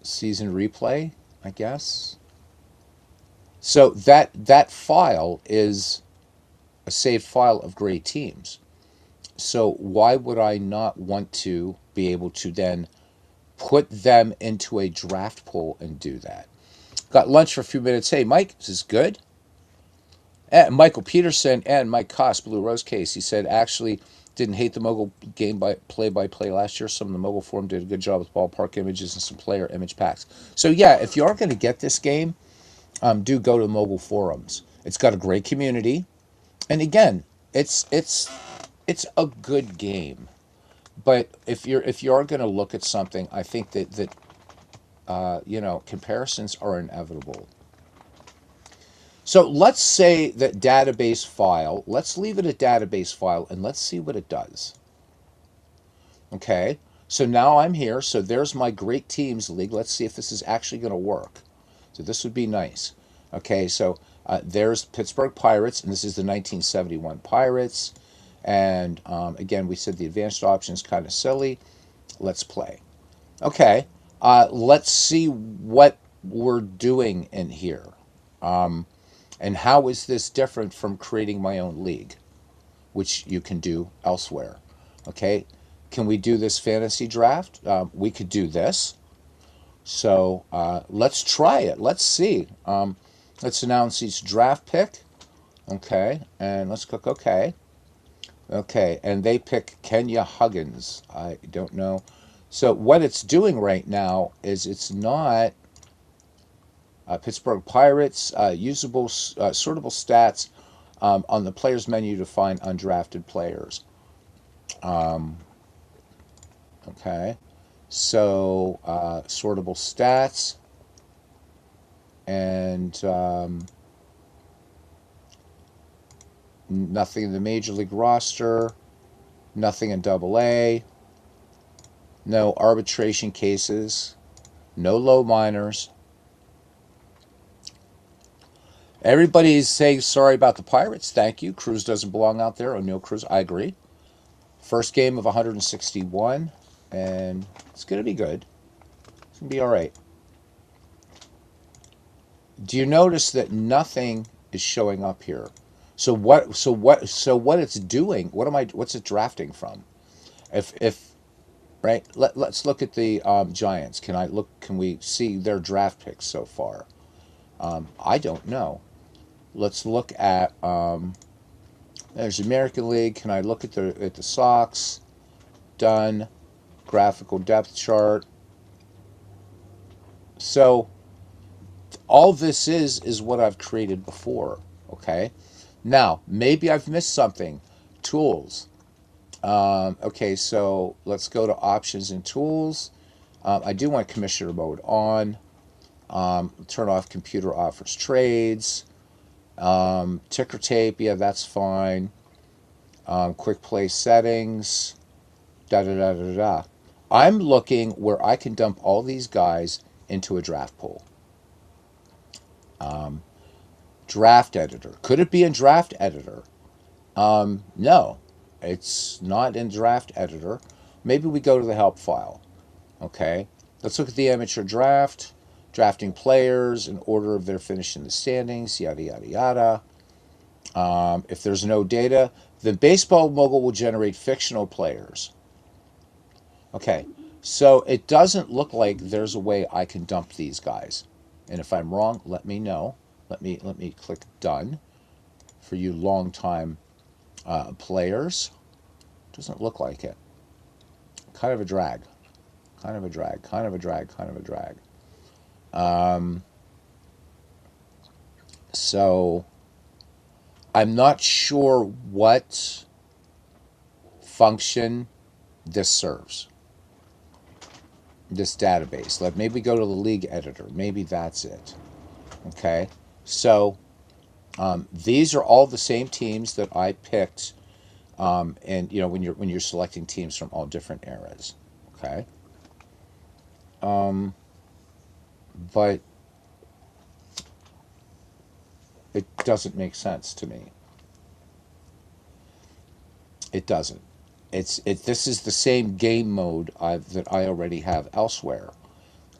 season replay, I guess. So that file is a saved file of great teams. So why would I not want to be able to then put them into a draft pool and do that? Got lunch for a few minutes. Hey, Mike, this is good. And Michael Peterson and Mike Koss, Blue Rose Case, he said actually didn't hate the Mogul game by play last year. Some of the Mogul forum did a good job with ballpark images and some player image packs. So yeah, if you are going to get this game, do go to the Mogul forums. It's got a great community, and again, it's a good game. But if you are going to look at something, I think that comparisons are inevitable. So let's say that database file, let's leave it a database file and let's see what it does. Okay, so now I'm here. So there's my great teams league. Let's see if this is actually going to work. So this would be nice. Okay, so there's Pittsburgh Pirates, and this is the 1971 Pirates. And again, we said the advanced option is kind of silly. Let's play. Okay, let's see what we're doing in here. And how is this different from creating my own league, which you can do elsewhere? Okay, can we do this fantasy draft? We could do this. So let's try it. Let's see. Let's announce each draft pick. Okay, and let's click OK. Okay, and they pick Kenya Huggins. I don't know. So what it's doing right now is it's not Pittsburgh Pirates usable sortable stats on the players menu to find undrafted players. Um, okay, so sortable stats and nothing in the major league roster, nothing in Double A, no arbitration cases, no low minors. Everybody's saying sorry about the Pirates. Thank you. Cruz doesn't belong out there. O'Neill Cruz, I agree. First game of 161, and it's going to be good. It's going to be all right. Do you notice that nothing is showing up here? So what? So what? So what it's doing? What am I? What's it drafting from? If right, let's look at the Giants. Can I look? Can we see their draft picks so far? I don't know. Let's look at there's the American League. Can I look at the Sox? Done. Graphical depth chart. So all this is what I've created before. Okay. Now maybe I've missed something. Tools. Okay, so let's go to options and tools. I do want commissioner mode on. Turn off computer offers trades. Ticker tape, yeah, that's fine. Quick play settings. Da da da da da. I'm looking where I can dump all these guys into a draft pool. Um, Draft editor. Could it be in draft editor? No, it's not in draft editor. Maybe we go to the help file. Okay, let's look at the amateur draft, drafting players in order of their finish in the standings, yada, yada, yada. If there's no data, then Baseball Mogul will generate fictional players. Okay, so it doesn't look like there's a way I can dump these guys. And if I'm wrong, let me know. Let me click done for you long-time players. Doesn't look like it. Kind of a drag. Kind of a drag. Kind of a drag. Kind of a drag. Um, so I'm not sure what function this serves. This database. Let maybe go to the league editor. Maybe that's it. Okay. So these are all the same teams that I picked. And you know when you're selecting teams from all different eras. Okay. But it doesn't make sense to me. It doesn't. This is the same game mode that I already have elsewhere.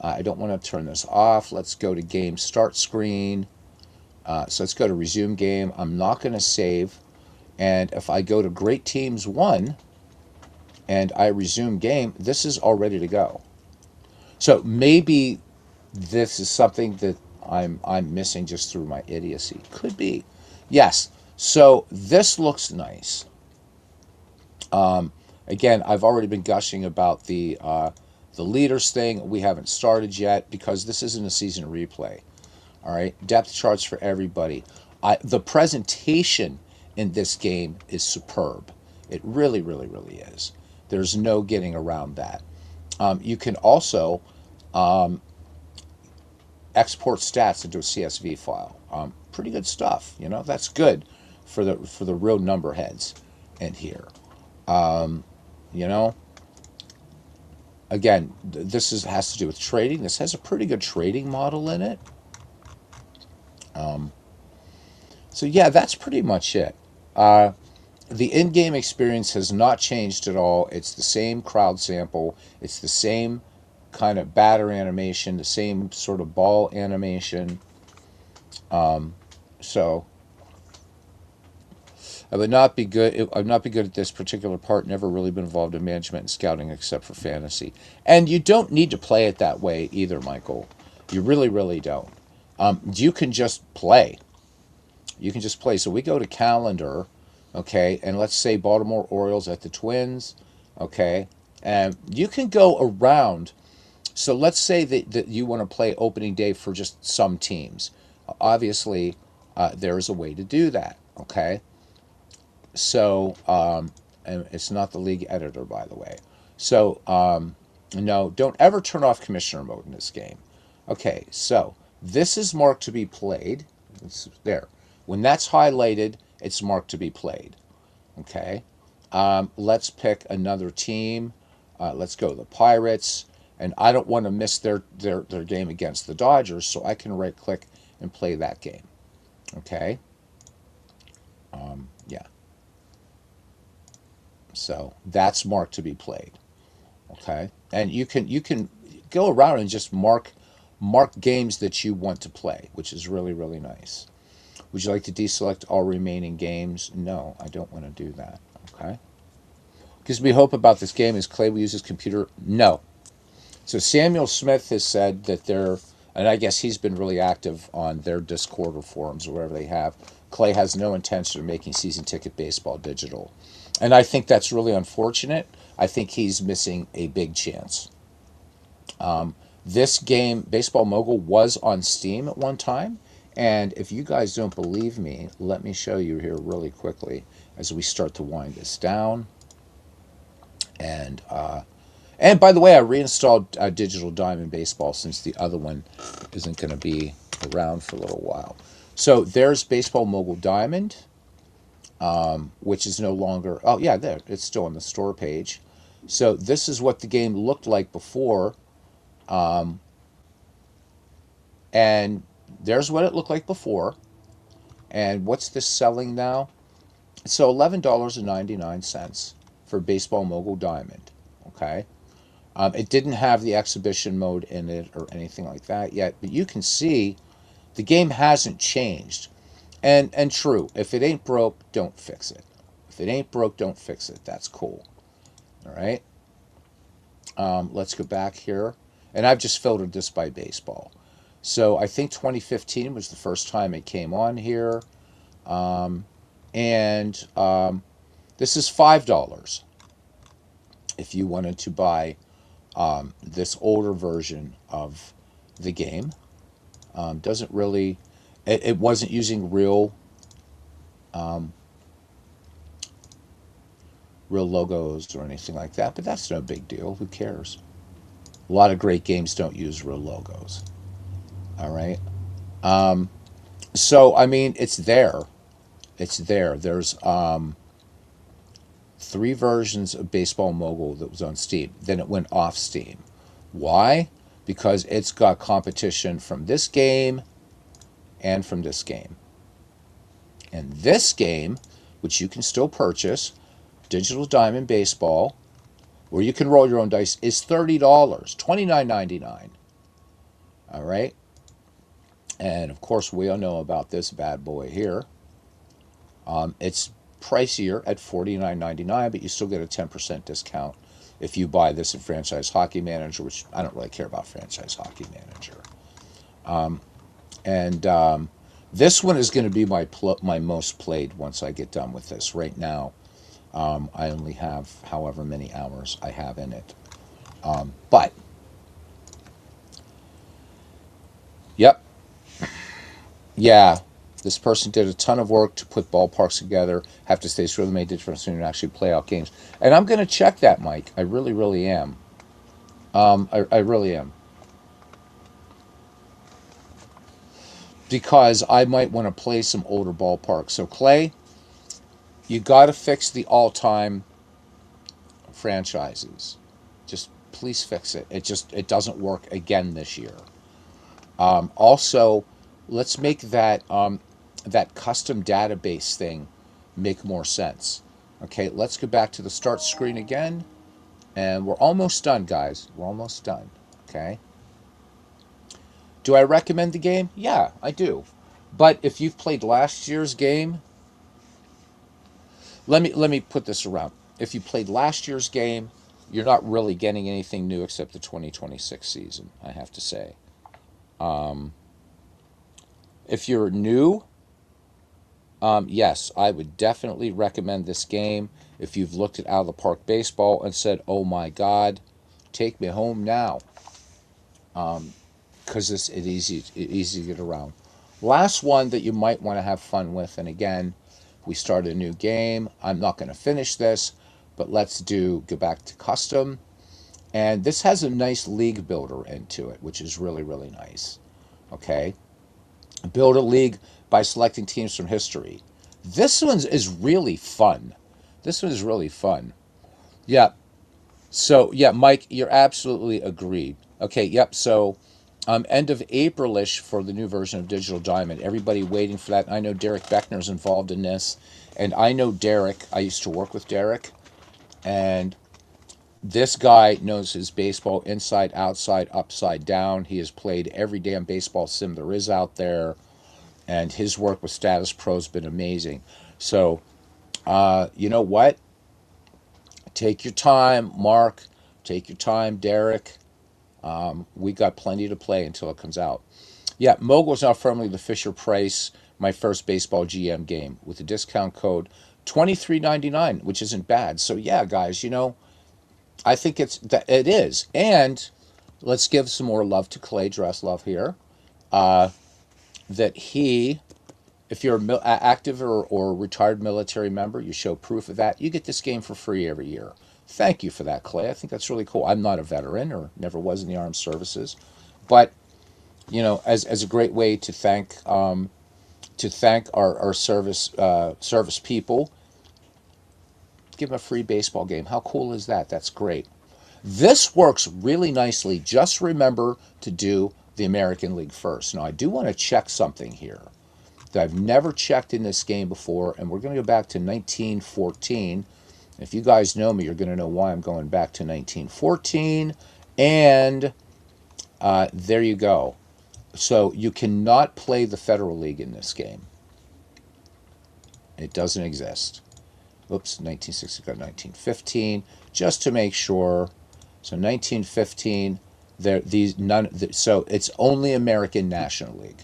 I don't want to turn this off. Let's go to game start screen. So let's go to resume game. I'm not going to save. And if I go to Great Teams 1 and I resume game, this is all ready to go. So maybe this is something that I'm missing just through my idiocy. Could be. Yes. So this looks nice. Again, I've already been gushing about the leaders thing. We haven't started yet because this isn't a season replay. All right, depth charts for everybody. The presentation in this game is superb. It really, really, really is. There's no getting around that. You can also export stats into a CSV file. Pretty good stuff. You know, that's good for the real number heads in here. You know, again, this has to do with trading. This has a pretty good trading model in it. So yeah, that's pretty much it. The in-game experience has not changed at all. It's the same crowd sample. It's the same kind of batter animation, the same sort of ball animation. So I would not be good. I would not be good at this particular part. Never really been involved in management and scouting except for fantasy. And you don't need to play it that way either, Michael. You really, really don't. You can just play. You can just play. So we go to calendar, okay, and let's say Baltimore Orioles at the Twins, okay, and you can go around. So let's say that you want to play opening day for just some teams. Obviously, there is a way to do that, okay? So, and it's not the league editor, by the way. So, no, don't ever turn off commissioner mode in this game. Okay, so this is marked to be played. It's there. When that's highlighted, it's marked to be played. Okay. Let's pick another team. Let's go the Pirates. And I don't want to miss their game against the Dodgers, so I can right click and play that game. Okay. Yeah. So that's marked to be played. Okay. And you can go around and just mark games that you want to play, which is really, really nice. Would you like to deselect all remaining games? No, I don't want to do that. Okay. Gives me hope about this game. Is Clay will use his computer? No. So Samuel Smith has said that they're, and I guess he's been really active on their Discord or forums or wherever they have. Clay has no intention of making season ticket baseball digital. And I think that's really unfortunate. I think he's missing a big chance. This game, Baseball Mogul, was on Steam at one time. And if you guys don't believe me, let me show you here really quickly as we start to wind this down. And by the way, I reinstalled Digital Diamond Baseball since the other one isn't going to be around for a little while. So there's Baseball Mogul Diamond, which is no longer. Oh yeah, there it's still on the store page. So this is what the game looked like before, and there's what it looked like before. And what's this selling now? So $11.99 for Baseball Mogul Diamond. Okay. It didn't have the exhibition mode in it or anything like that yet, but you can see the game hasn't changed. And true, if it ain't broke, don't fix it. If it ain't broke, don't fix it. That's cool. All right. Let's go back here, and I've just filtered this by baseball. So I think 2015 was the first time it came on here, and this is $5 if you wanted to buy this older version of the game. Doesn't really, it wasn't using real logos or anything like that, but that's no big deal. Who cares? A lot of great games don't use real logos. All right. So I mean, it's there. It's there. There's 3 versions of Baseball Mogul that was on Steam. Then it went off Steam. Why? Because it's got competition from this game and from this game. And this game, which you can still purchase, Digital Diamond Baseball, where you can roll your own dice, is $30, $29.99. All right. And of course, we all know about this bad boy here. It's pricier at $49.99, but you still get a 10% discount if you buy this in Franchise Hockey Manager, which I don't really care about Franchise Hockey Manager. And this one is going to be my most played once I get done with this. Right now, I only have however many hours I have in it. But, yep. Yeah, this person did a ton of work to put ballparks together. Have to say it's really made a difference when you actually play out games. And I'm going to check that, Mike. I really, really am. I really am. Because I might want to play some older ballparks. So, Clay, you got to fix the all-time franchises. Just please fix it. It doesn't work again this year. Also, let's make that that custom database thing make more sense. Okay, let's go back to the start screen again, and we're almost done, guys. We're almost done. Okay. Do I recommend the game? Yeah, I do. But if you've played last year's game, let me put this around. If you played last year's game, you're not really getting anything new except the 2026 season, I have to say. If you're new, Yes, I would definitely recommend this game if you've looked at Out of the Park Baseball and said, "Oh my God, take me home now," because it's easy to get around. Last one that you might want to have fun with, and again, we started a new game. I'm not going to finish this, but let's go back to custom. And this has a nice league builder into it, which is really, really nice. Okay. Build a league by selecting teams from history. This one is really fun. This one is really fun. Yeah. So, yeah, Mike, you're absolutely agreed. Okay. Yep. So, end of April-ish for the new version of Digital Diamond. Everybody waiting for that. I know Derek Beckner's involved in this. And I know Derek. I used to work with Derek. And this guy knows his baseball inside, outside, upside down. He has played every damn baseball sim there is out there, and his work with Status Pro has been amazing. So, you know what? Take your time, Mark. Take your time, Derek. We got plenty to play until it comes out. Yeah, Mogul is now firmly the Fisher Price, my first baseball GM game, with the discount code 23.99, which isn't bad. So, yeah, guys, I think it is. And let's give some more love to Clay Dresslove here. That he, if you're an active or retired military member, you show proof of that, you get this game for free every year. Thank you for that, Clay. I think that's really cool. I'm not a veteran or never was in the armed services, but as a great way to thank our service people, give them a free baseball game. How cool is that? That's great. This works really nicely. Just remember to do the American League first. Now, I do want to check something here that I've never checked in this game before, and we're going to go back to 1914. If you guys know me, you're going to know why I'm going back to 1914. And there you go. So you cannot play the Federal League in this game. It doesn't exist. Oops, 1960 got 1915, just to make sure. So 1915, so it's only American National League.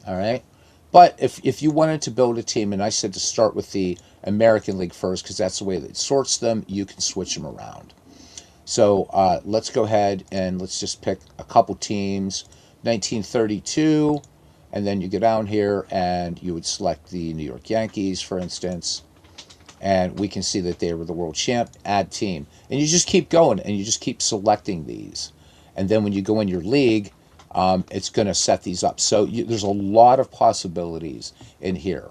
All right. But if you wanted to build a team, and I said to start with the American League first because that's the way that it sorts them, you can switch them around. So let's go ahead and let's just pick a couple teams. 1932, and then you go down here and you would select the New York Yankees, for instance, and we can see that they were the world champ. Add team, and you just keep going and you just keep selecting these, and then when you go in your league, it's going to set these up. So there's a lot of possibilities in here.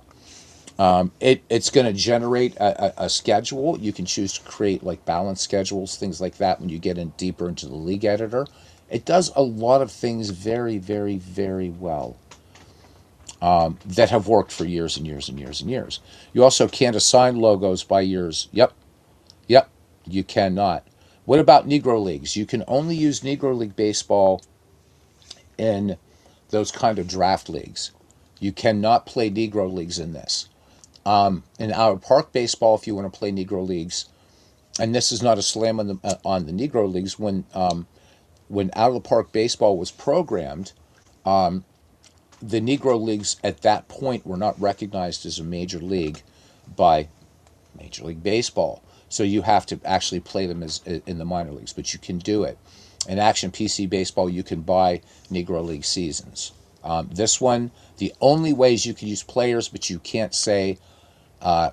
It's going to generate a schedule. You can choose to create like balance schedules, things like that. When you get in deeper into the league editor, it does a lot of things very, very, very well, that have worked for years and years and years and years. You also can't assign logos by years. Yep, yep, you cannot. What about Negro Leagues? You can only use Negro League Baseball in those kind of draft leagues. You cannot play Negro Leagues in this. In our park baseball, if you want to play Negro Leagues, and this is not a slam on the Negro Leagues, when out of the park baseball was programmed, the Negro Leagues at that point were not recognized as a major league by Major League Baseball. So you have to actually play them as in the minor leagues, but you can do it. In Action PC Baseball, you can buy Negro League seasons. This one, the only ways you can use players, but you can't say, I'm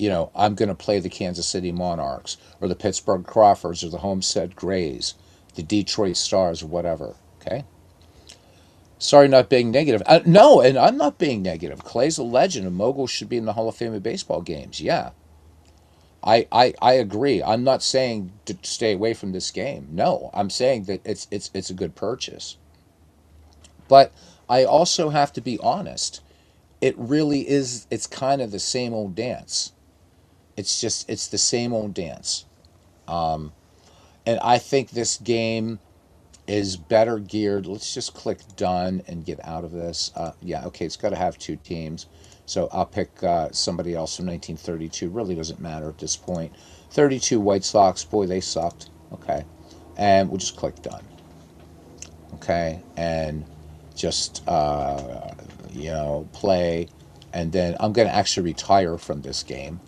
going to play the Kansas City Monarchs or the Pittsburgh Crawfords or the Homestead Grays, the Detroit Stars or whatever. Okay. Sorry, not being negative. No, and I'm not being negative. Clay's a legend, and Mogul should be in the Hall of Fame of baseball games. Yeah, I agree. I'm not saying to stay away from this game. No, I'm saying that it's a good purchase. But I also have to be honest. It really is. It's kind of the same old dance. It's the same old dance. And I think this game is better geared. Let's just click done and get out of this. Yeah, okay, it's got to have two teams. So I'll pick somebody else from 1932. Really doesn't matter at this point. 32 White Sox. Boy, they sucked. Okay. And we'll just click done. Okay. And just, play. And then I'm going to actually retire from this game.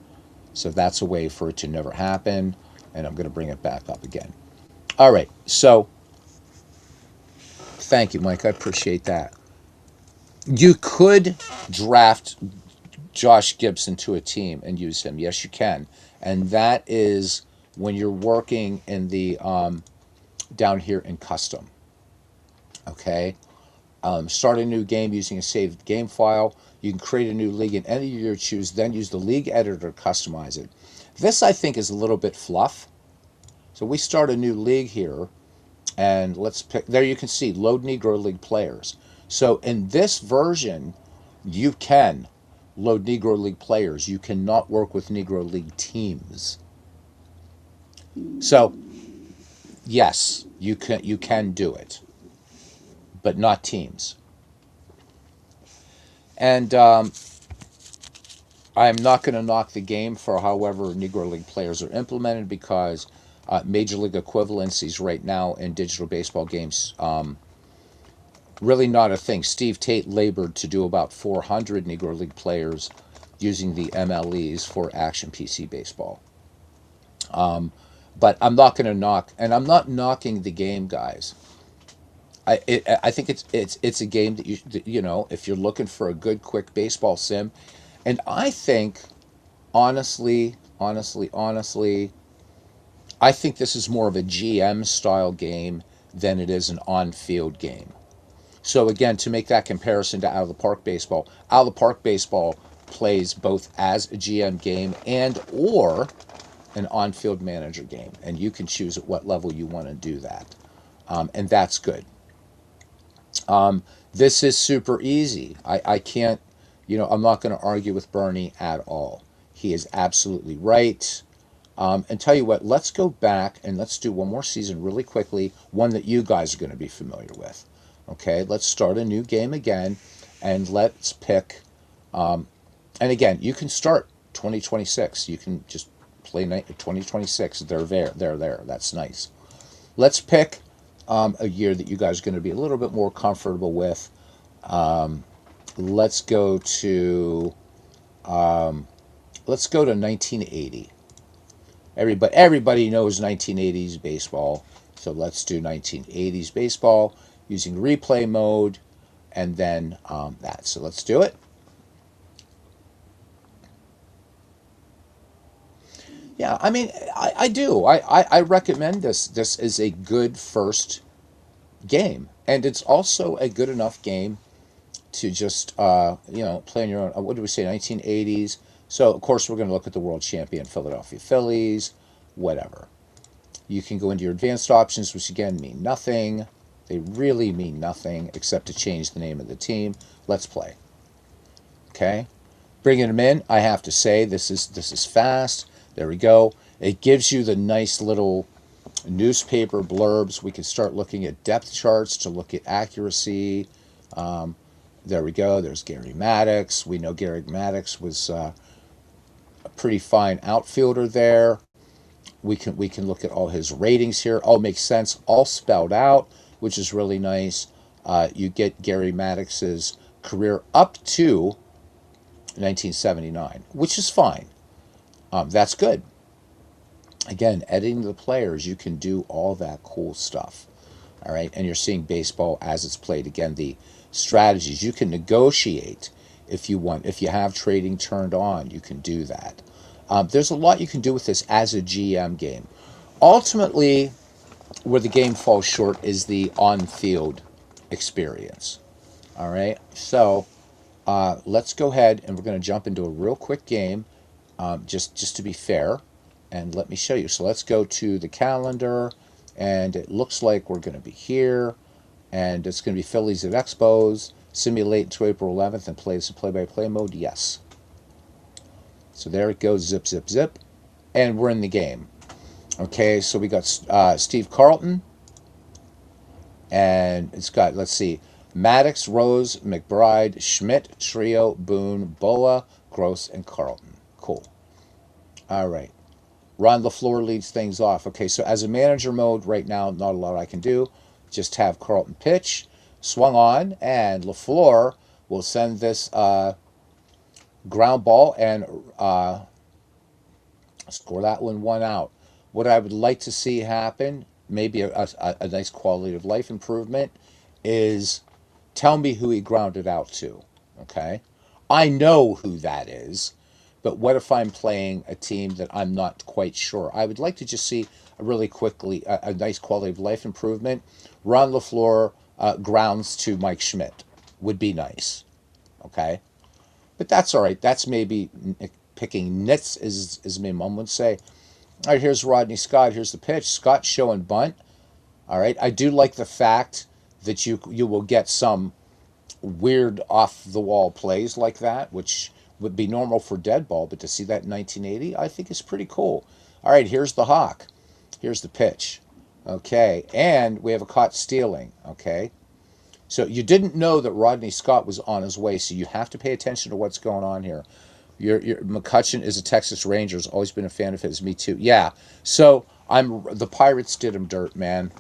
So that's a way for it to never happen. And I'm going to bring it back up again. All right. So thank you, Mike. I appreciate that. You could draft Josh Gibson to a team and use him. Yes, you can. And that is when you're working in the down here in custom. Okay. Start a new game using a saved game file. You can create a new league in any year you choose, then use the league editor to customize it. This, I think, is a little bit fluff. So we start a new league here, and let's pick, there you can see, load Negro League players. So in this version, you can load Negro League players. You cannot work with Negro League teams. So, yes, you can do it, but not teams. And I'm not going to knock the game for however Negro League players are implemented, because Major League equivalencies right now in digital baseball games, really not a thing. Steve Tate labored to do about 400 Negro League players using the MLEs for Action PC Baseball. But I'm not going to knock, and I'm not knocking the game, guys. I think it's a game that you know, if you're looking for a good quick baseball sim, and I think honestly, I think this is more of a GM style game than it is an on-field game. So again, to make that comparison to Out of the Park Baseball, Out of the Park Baseball plays both as a GM game and or an on-field manager game, and you can choose at what level you want to do that, and that's good. This is super easy. I can't, I'm not going to argue with Bernie at all. He is absolutely right. And tell you what, let's go back and let's do one more season really quickly, one that you guys are going to be familiar with. Okay, let's start a new game again, and let's pick, and again, you can start 2026. You can just play 2026. They're there. That's nice. Let's pick a year that you guys are going to be a little bit more comfortable with. Let's go to 1980. Everybody knows 1980s baseball, so let's do 1980s baseball using replay mode, and then that. So let's do it. Yeah, I mean, I do. I recommend this. This is a good first game, and it's also a good enough game to just play on your own. What do we say? 1980s. So of course we're going to look at the world champion Philadelphia Phillies. Whatever. You can go into your advanced options, which again mean nothing. They really mean nothing except to change the name of the team. Let's play. Okay, bringing them in. I have to say this is fast. There we go. It gives you the nice little newspaper blurbs. We can start looking at depth charts to look at accuracy. There we go. There's Gary Maddox. We know Gary Maddox was a pretty fine outfielder there. We can look at all his ratings here. All makes sense. All spelled out, which is really nice. You get Gary Maddox's career up to 1979, which is fine. That's good. Again, editing the players, you can do all that cool stuff. All right, and you're seeing baseball as it's played. Again, the strategies you can negotiate if you want. If you have trading turned on, you can do that. There's a lot you can do with this as a GM game. Ultimately, where the game falls short is the on-field experience. All right, so let's go ahead and we're going to jump into a real quick game, just to be fair, and let me show you. So let's go to the calendar, and it looks like we're going to be here, and it's going to be Phillies at Expos. Simulate until April 11th and play some play-by-play mode. Yes. So there it goes, zip, zip, zip, and we're in the game. Okay, so we got Steve Carlton, and it's got, let's see, Maddox, Rose, McBride, Schmidt, Trio, Boone, Boa, Gross, and Carlton. Cool. All right. Ron LaFleur leads things off. Okay, so as a manager mode right now, not a lot I can do. Just have Carlton pitch, swung on, and LaFleur will send this ground ball and score that one out. What I would like to see happen, maybe a nice quality of life improvement, is tell me who he grounded out to. Okay, I know who that is, but what if I'm playing a team that I'm not quite sure? I would like to just see a really quickly a nice quality of life improvement. Ron LaFleur grounds to Mike Schmidt would be nice. Okay, but that's all right. That's maybe picking nits, as my mom would say. All right, here's Rodney Scott. Here's the pitch. Scott showing bunt. All right, I do like the fact that you will get some weird off the wall plays like that, which would be normal for dead ball, but to see that in 1980, I think is pretty cool. All right, here's the hawk. Here's the pitch. Okay, and we have a caught stealing. Okay, so you didn't know that Rodney Scott was on his way, so you have to pay attention to what's going on here. Your McCutcheon is a Texas Ranger. Has always been a fan of his. Me too. Yeah. So the Pirates did him dirt, man.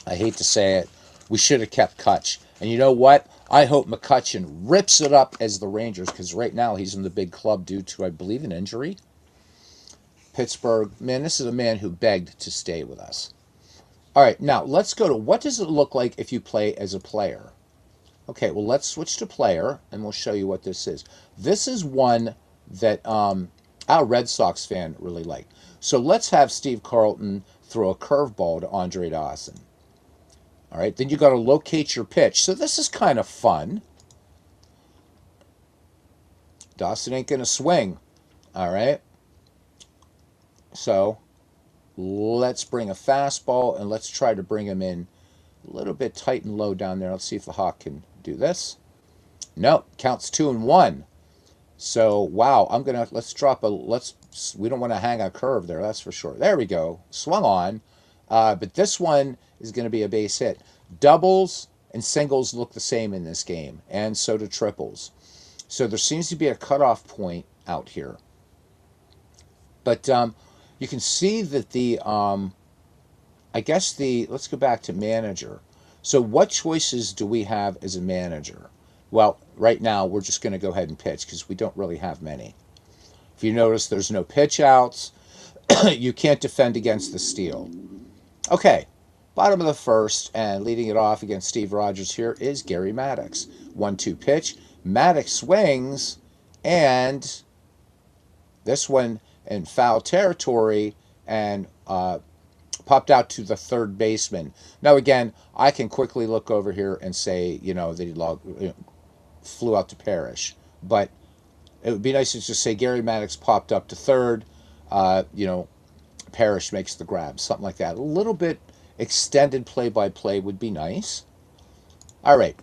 I hate to say it. We should have kept Kutch. And you know what? I hope McCutcheon rips it up as the Rangers, because right now he's in the big club due to, I believe, an injury. Pittsburgh, man, this is a man who begged to stay with us. All right, now let's go to what does it look like if you play as a player? Okay, well, let's switch to player, and we'll show you what this is. This is one that our Red Sox fan really liked. So let's have Steve Carlton throw a curveball to Andre Dawson. All right, then you got to locate your pitch. So this is kind of fun. Dawson ain't going to swing. All right. So let's bring a fastball and let's try to bring him in a little bit tight and low down there. Let's see if the Hawk can do this. No, counts 2-1. So, wow, we don't want to hang a curve there, that's for sure. There we go. Swung on. But this one is going to be a base hit. Doubles and singles look the same in this game, and so do triples. So there seems to be a cutoff point out here. But you can see that let's go back to manager. So what choices do we have as a manager? Well, right now we're just going to go ahead and pitch because we don't really have many. If you notice, there's no pitch outs. You can't defend against the steal. Okay, bottom of the first, and leading it off against Steve Rogers here is Gary Maddox. 1-2 pitch. Maddox swings, and this one in foul territory, and popped out to the third baseman. Now, again, I can quickly look over here and say, that he flew out to Parrish. But it would be nice to just say Gary Maddox popped up to third, Parrish makes the grab, something like that. A little bit extended play-by-play would be nice. All right,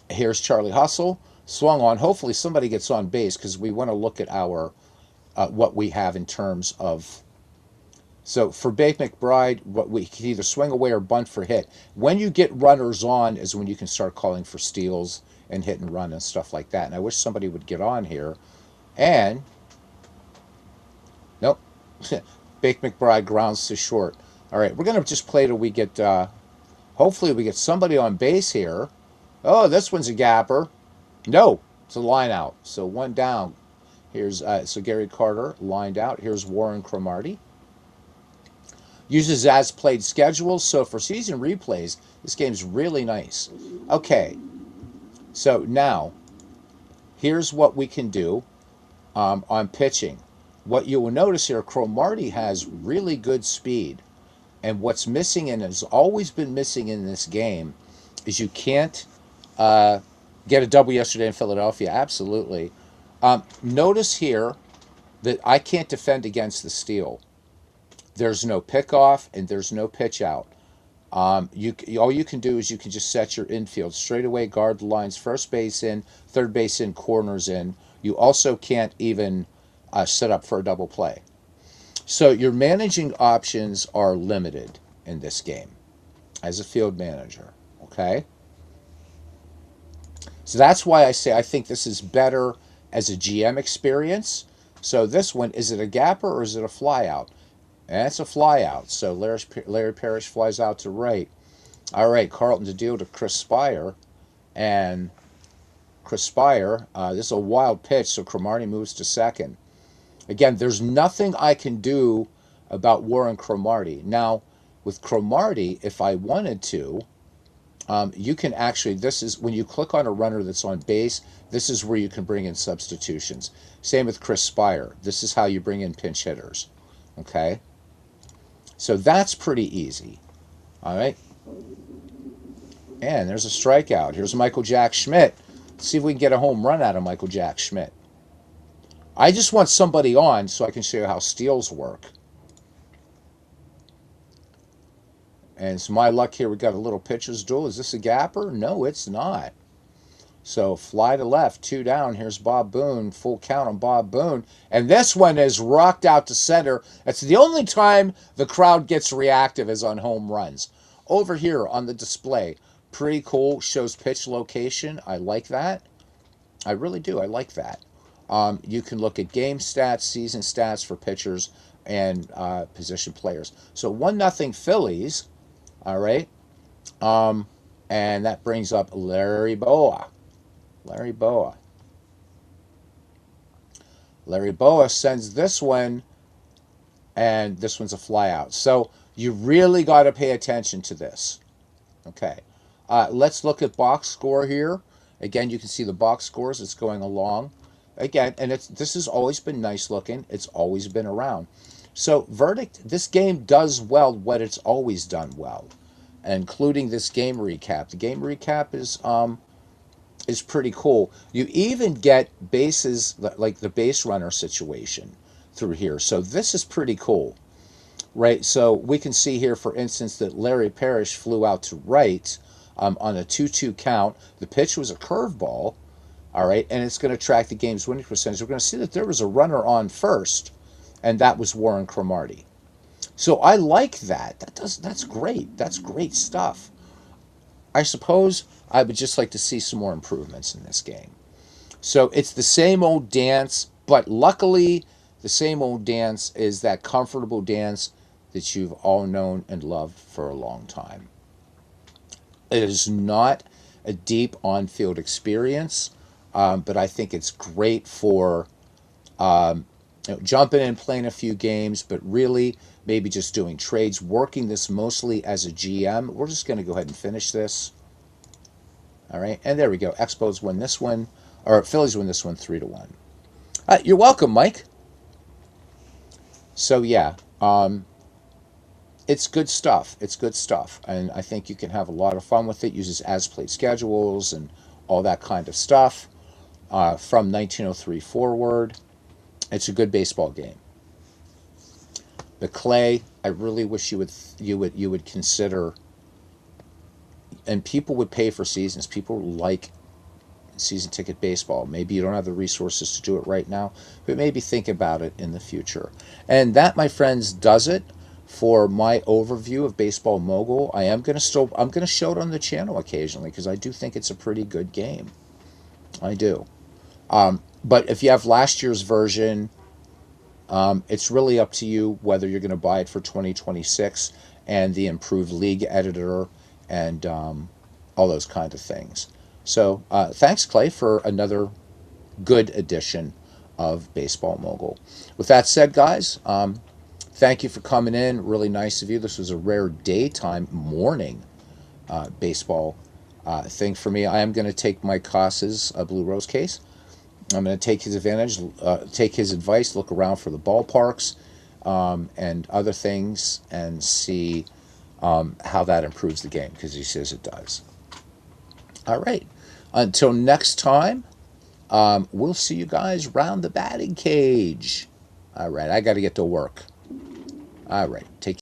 here's Charlie Hustle. Swung on. Hopefully somebody gets on base because we want to look at our what we have in terms of. So for Babe McBride, what we can either swing away or bunt for hit. When you get runners on is when you can start calling for steals and hit and run and stuff like that. And I wish somebody would get on here. And nope. Bake McBride grounds to short. All right, we're going to just play till we get, hopefully we get somebody on base here. Oh, this one's a gapper. No, it's a line out. So one down. Here's, so Gary Carter lined out. Here's Warren Cromartie. Uses as played schedules. So for season replays, this game's really nice. Okay, so now here's what we can do on pitching. What you will notice here, Cromartie has really good speed. And what's missing and has always been missing in this game is you can't get a double yesterday in Philadelphia. Absolutely. Notice here that I can't defend against the steal. There's no pickoff and there's no pitch out. All you can do is you can just set your infield straight away, guard the lines, first base in, third base in, corners in. You also can't even set up for a double play. So your managing options are limited in this game as a field manager, okay? So that's why I say I think this is better as a GM experience. So this one, is it a gapper or is it a fly out? And it's a fly out. So Larry Parrish flies out to right. All right, Carlton to deal to Chris Spire. And Crispire. This is a wild pitch, so Cromartie moves to second. Again, there's nothing I can do about Warren Cromartie. Now, with Cromartie, if I wanted to, you can actually, this is when you click on a runner that's on base, this is where you can bring in substitutions. Same with Chris Spire. This is how you bring in pinch hitters. Okay? So that's pretty easy. All right? And there's a strikeout. Here's Michael Jack Schmidt. Let's see if we can get a home run out of Michael Jack Schmidt. I just want somebody on so I can show you how steals work. And it's my luck here. We got a little pitcher's duel. Is this a gapper? No, it's not. So fly to left, 2 down. Here's Bob Boone. Full count on Bob Boone. And this one is rocked out to center. That's the only time the crowd gets reactive is on home runs. Over here on the display, pretty cool. Shows pitch location. I like that. I really do. I like that. You can look at game stats, season stats for pitchers and position players. So 1-0 Phillies. All right. And that brings up Larry Boa. Larry Boa. Larry Boa sends this one, and this one's a flyout. So you really got to pay attention to this. Okay. Let's look at box score here. Again, you can see the box scores. It's going along. Again, and this has always been nice looking. It's always been around. So verdict, this game does well what it's always done well, including this game recap. The game recap is pretty cool. You even get bases like the base runner situation through here. So this is pretty cool, right? So we can see here, for instance, that Larry Parrish flew out to right on a 2-2 count. The pitch was a curveball, all right, and it's going to track the game's winning percentage. We're going to see that there was a runner on first, and that was Warren Cromartie. So I like that. That's great. That's great stuff. I suppose I would just like to see some more improvements in this game. So it's the same old dance, but luckily the same old dance is that comfortable dance that you've all known and loved for a long time. It is not a deep on-field experience, but I think it's great for jumping in, playing a few games, but really maybe just doing trades, working this mostly as a GM. We're just going to go ahead and finish this. All right, and there we go. Expos win this one, or Phillies win this one 3-1. You're welcome, Mike. So yeah, it's good stuff. It's good stuff, and I think you can have a lot of fun with it. Uses as-played schedules and all that kind of stuff from 1903 forward. It's a good baseball game. The clay, I really wish you would consider, and people would pay for seasons. People like season ticket baseball. Maybe you don't have the resources to do it right now, but maybe think about it in the future. And that, my friends, does it for my overview of Baseball Mogul. I'm going to show it on the channel occasionally because I do think it's a pretty good game. I do. But if you have last year's version, it's really up to you whether you're going to buy it for 2026 and the improved league editor and all those kind of things. So thanks, Clay, for another good edition of Baseball Mogul. With that said, guys, thank you for coming in. Really nice of you. This was a rare daytime morning baseball thing for me. I am going to take Mike Koss's Blue Rose case. I'm going to take his take his advice, look around for the ballparks and other things, and see how that improves the game, because he says it does. All right. Until next time, we'll see you guys round the batting cage. All right. I got to get to work. All right. Take care.